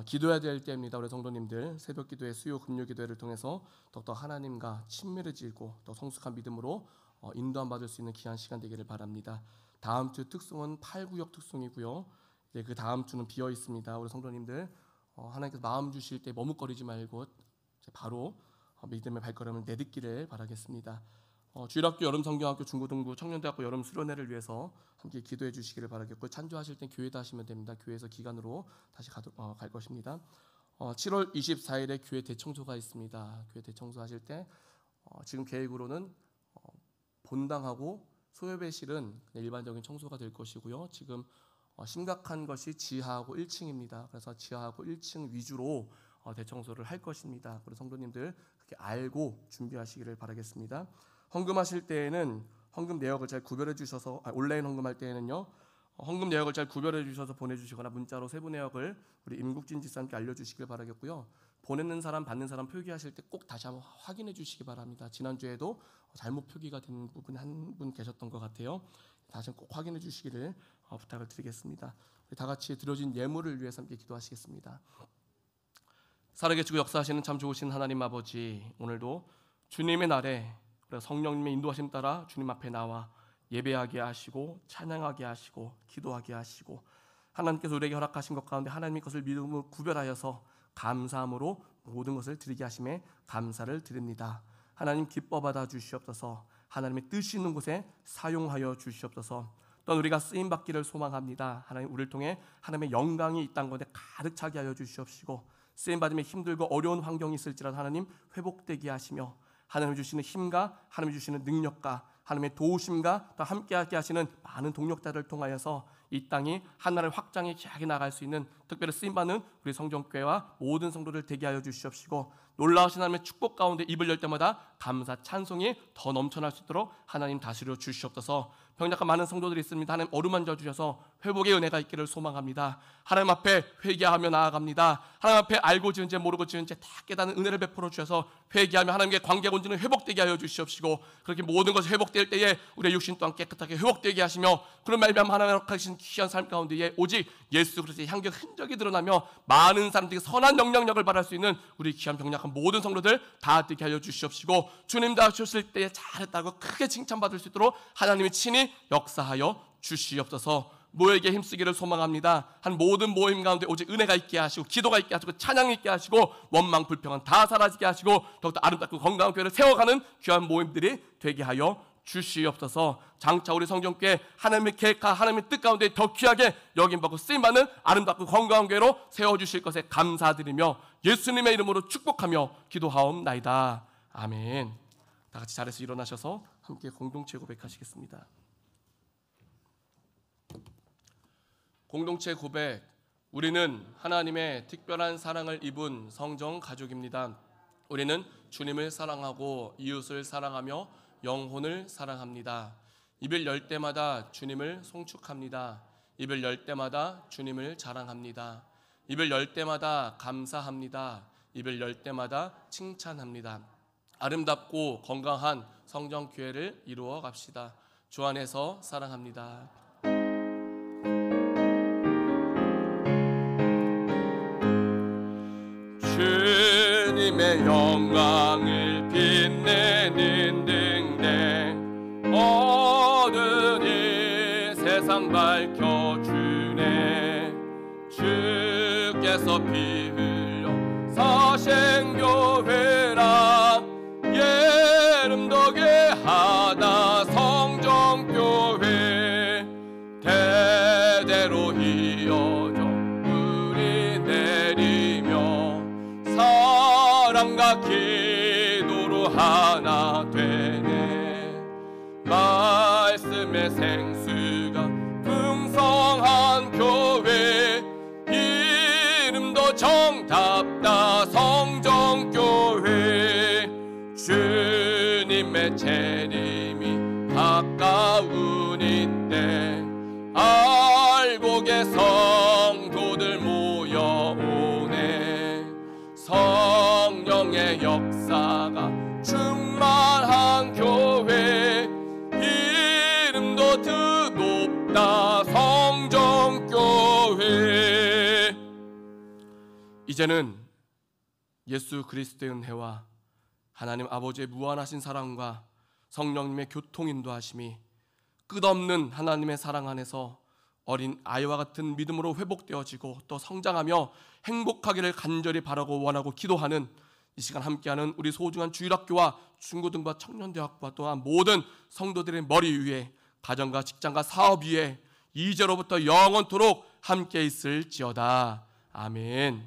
기도해야 될 때입니다. 우리 성도님들, 새벽 기도회, 수요 금요 기도회를 통해서 더욱더 하나님과 친밀해지고 더 성숙한 믿음으로 인도함 받을 수 있는 귀한 시간 되기를 바랍니다. 다음 주 특송은 8구역 특송이고요. 그 다음 주는 비어 있습니다. 우리 성도님들, 하나님께서 마음 주실 때 머뭇거리지 말고 바로 믿음의 발걸음을 내딛기를 바라겠습니다. 주일학교, 여름성경학교, 중고등부, 청년대학교 여름 수련회를 위해서 함께 기도해 주시기를 바라겠고, 찬조하실 땐 교회다 하시면 됩니다. 교회에서 기간으로 다시 갈 것입니다. 7월 24일에 교회 대청소가 있습니다. 교회 대청소하실 때 지금 계획으로는 본당하고 소예배실은 일반적인 청소가 될 것이고요. 지금 심각한 것이 지하하고 1층입니다. 그래서 지하하고 1층 위주로 대청소를 할 것입니다. 우리 성도님들 그렇게 알고 준비하시기를 바라겠습니다. 헌금하실 때에는 헌금 내역을 잘 구별해 주셔서, 온라인 헌금할 때에는요, 헌금 내역을 잘 구별해 주셔서 보내주시거나 문자로 세부 내역을 우리 임국진 집사님께 알려주시길 바라겠고요. 보내는 사람, 받는 사람 표기하실 때 꼭 다시 한번 확인해 주시기 바랍니다. 지난주에도 잘못 표기가 된 부분이 한 분 계셨던 것 같아요. 다시 꼭 확인해 주시기를 부탁을 드리겠습니다. 다 같이 드려진 예물을 위해서 함께 기도하시겠습니다. 살아계시고 역사하시는 참 좋으신 하나님 아버지, 오늘도 주님의 날에 성령님의 인도하심 따라 주님 앞에 나와 예배하게 하시고 찬양하게 하시고 기도하게 하시고, 하나님께서 우리에게 허락하신 것 가운데 하나님의 것을 믿음으로 구별하여서 감사함으로 모든 것을 드리게 하심에 감사를 드립니다. 하나님 기뻐 받아 주시옵소서. 하나님의 뜻이 있는 곳에 사용하여 주시옵소서. 또한 우리가 쓰임 받기를 소망합니다. 하나님, 우리를 통해 하나님의 영광이 이 땅 가운데 가득 차게 하여 주시옵시고, 쓰임 받으며 힘들고 어려운 환경이 있을지라도 하나님 회복되게 하시며, 하나님 주시는 힘과 하나님 주시는 능력과 하나님의 도우심과 또 함께하게 하시는 많은 동력자들을 통하여서 이 땅이 하나님의 확장의 기하게 나갈 수 있는 특별히 쓰임받는 우리 성전교회와 모든 성도들 되게 하여 주시옵시고, 놀라우신 하나님의 축복 가운데 입을 열 때마다 감사 찬송이 더 넘쳐날 수 있도록 하나님 다스려 주시옵소서. 병약한 많은 성도들이 있습니다. 하나님 어루만져 주셔서 회복의 은혜가 있기를 소망합니다. 하나님 앞에 회개하며 나아갑니다. 하나님 앞에 알고 지은 죄 모르고 지은 죄 다 깨닫는 은혜를 베풀어 주셔서 회개하며 하나님께 관계가 온전히 회복되게 하여 주시옵시고, 그렇게 모든 것이 회복될 때에 우리의 육신 또한 깨끗하게 회복되게 하시며, 그런 말미암아 하나님 하신 귀한 삶 가운데에 오직 예수 그리스도의 향기 흔적이 드러나며 많은 사람들이 선한 영향력을 발할 수 있는 우리 귀한 병약한 모든 성도들 다 되게 하여 주시옵시고, 주님 다 오셨을 때에 잘했다고 크게 칭찬받을 수 있도록 하나님이 친히 역사하여 주시옵소서. 모에게 힘쓰기를 소망합니다. 한 모든 모임 가운데 오직 은혜가 있게 하시고, 기도가 있게 하시고, 찬양이 있게 하시고, 원망 불평은 다 사라지게 하시고, 더욱더 아름답고 건강한 교회를 세워가는 귀한 모임들이 되게 하여 주시옵소서. 장차 우리 성전교회 하나님의 계획과 하나님의 뜻 가운데 더 귀하게 여김받고 쓰임받는 아름답고 건강한 교회로 세워주실 것에 감사드리며 예수님의 이름으로 축복하며 기도하옵나이다. 아멘. 다 같이 자리에서 일어나셔서 함께 공동체 고백하시겠습니다. 공동체 고백. 우리는 하나님의 특별한 사랑을 입은 성정 가족입니다. 우리는 주님을 사랑하고 이웃을 사랑하며 영혼을 사랑합니다. 입을 열 때마다 주님을 송축합니다. 입을 열 때마다 주님을 자랑합니다. 입을 열 때마다 감사합니다. 입을 열 때마다 칭찬합니다. 아름답고 건강한 성정교회를 이루어 갑시다. 주 안에서 사랑합니다. 주님의 영광을 빛내는 등대 어두운 세상 밝혀주네. 주께서 피 흘려 사신 교회라 예름 덕에 하나 성정교회 대대로 이어져 우리 내리며 사랑과 기도로 하나 되네. 말씀의 생수가 풍성한 교회 이름도 정답다 성정교회. 주님의 재림이 가까운 이때 알곡의 성도들 모여오네. 성령의 역사가 충만한 교회 이름도 드높다 성정교회. 이제는 예수 그리스도의 은혜와 하나님 아버지의 무한하신 사랑과 성령님의 교통인도하심이 끝없는 하나님의 사랑 안에서 어린 아이와 같은 믿음으로 회복되어지고 또 성장하며 행복하기를 간절히 바라고 원하고 기도하는 이 시간 함께하는 우리 소중한 주일학교와 중고등부와 청년대학부와 또한 모든 성도들의 머리 위에 가정과 직장과 사업 위에 이제로부터 영원토록 함께 있을지어다. 아멘.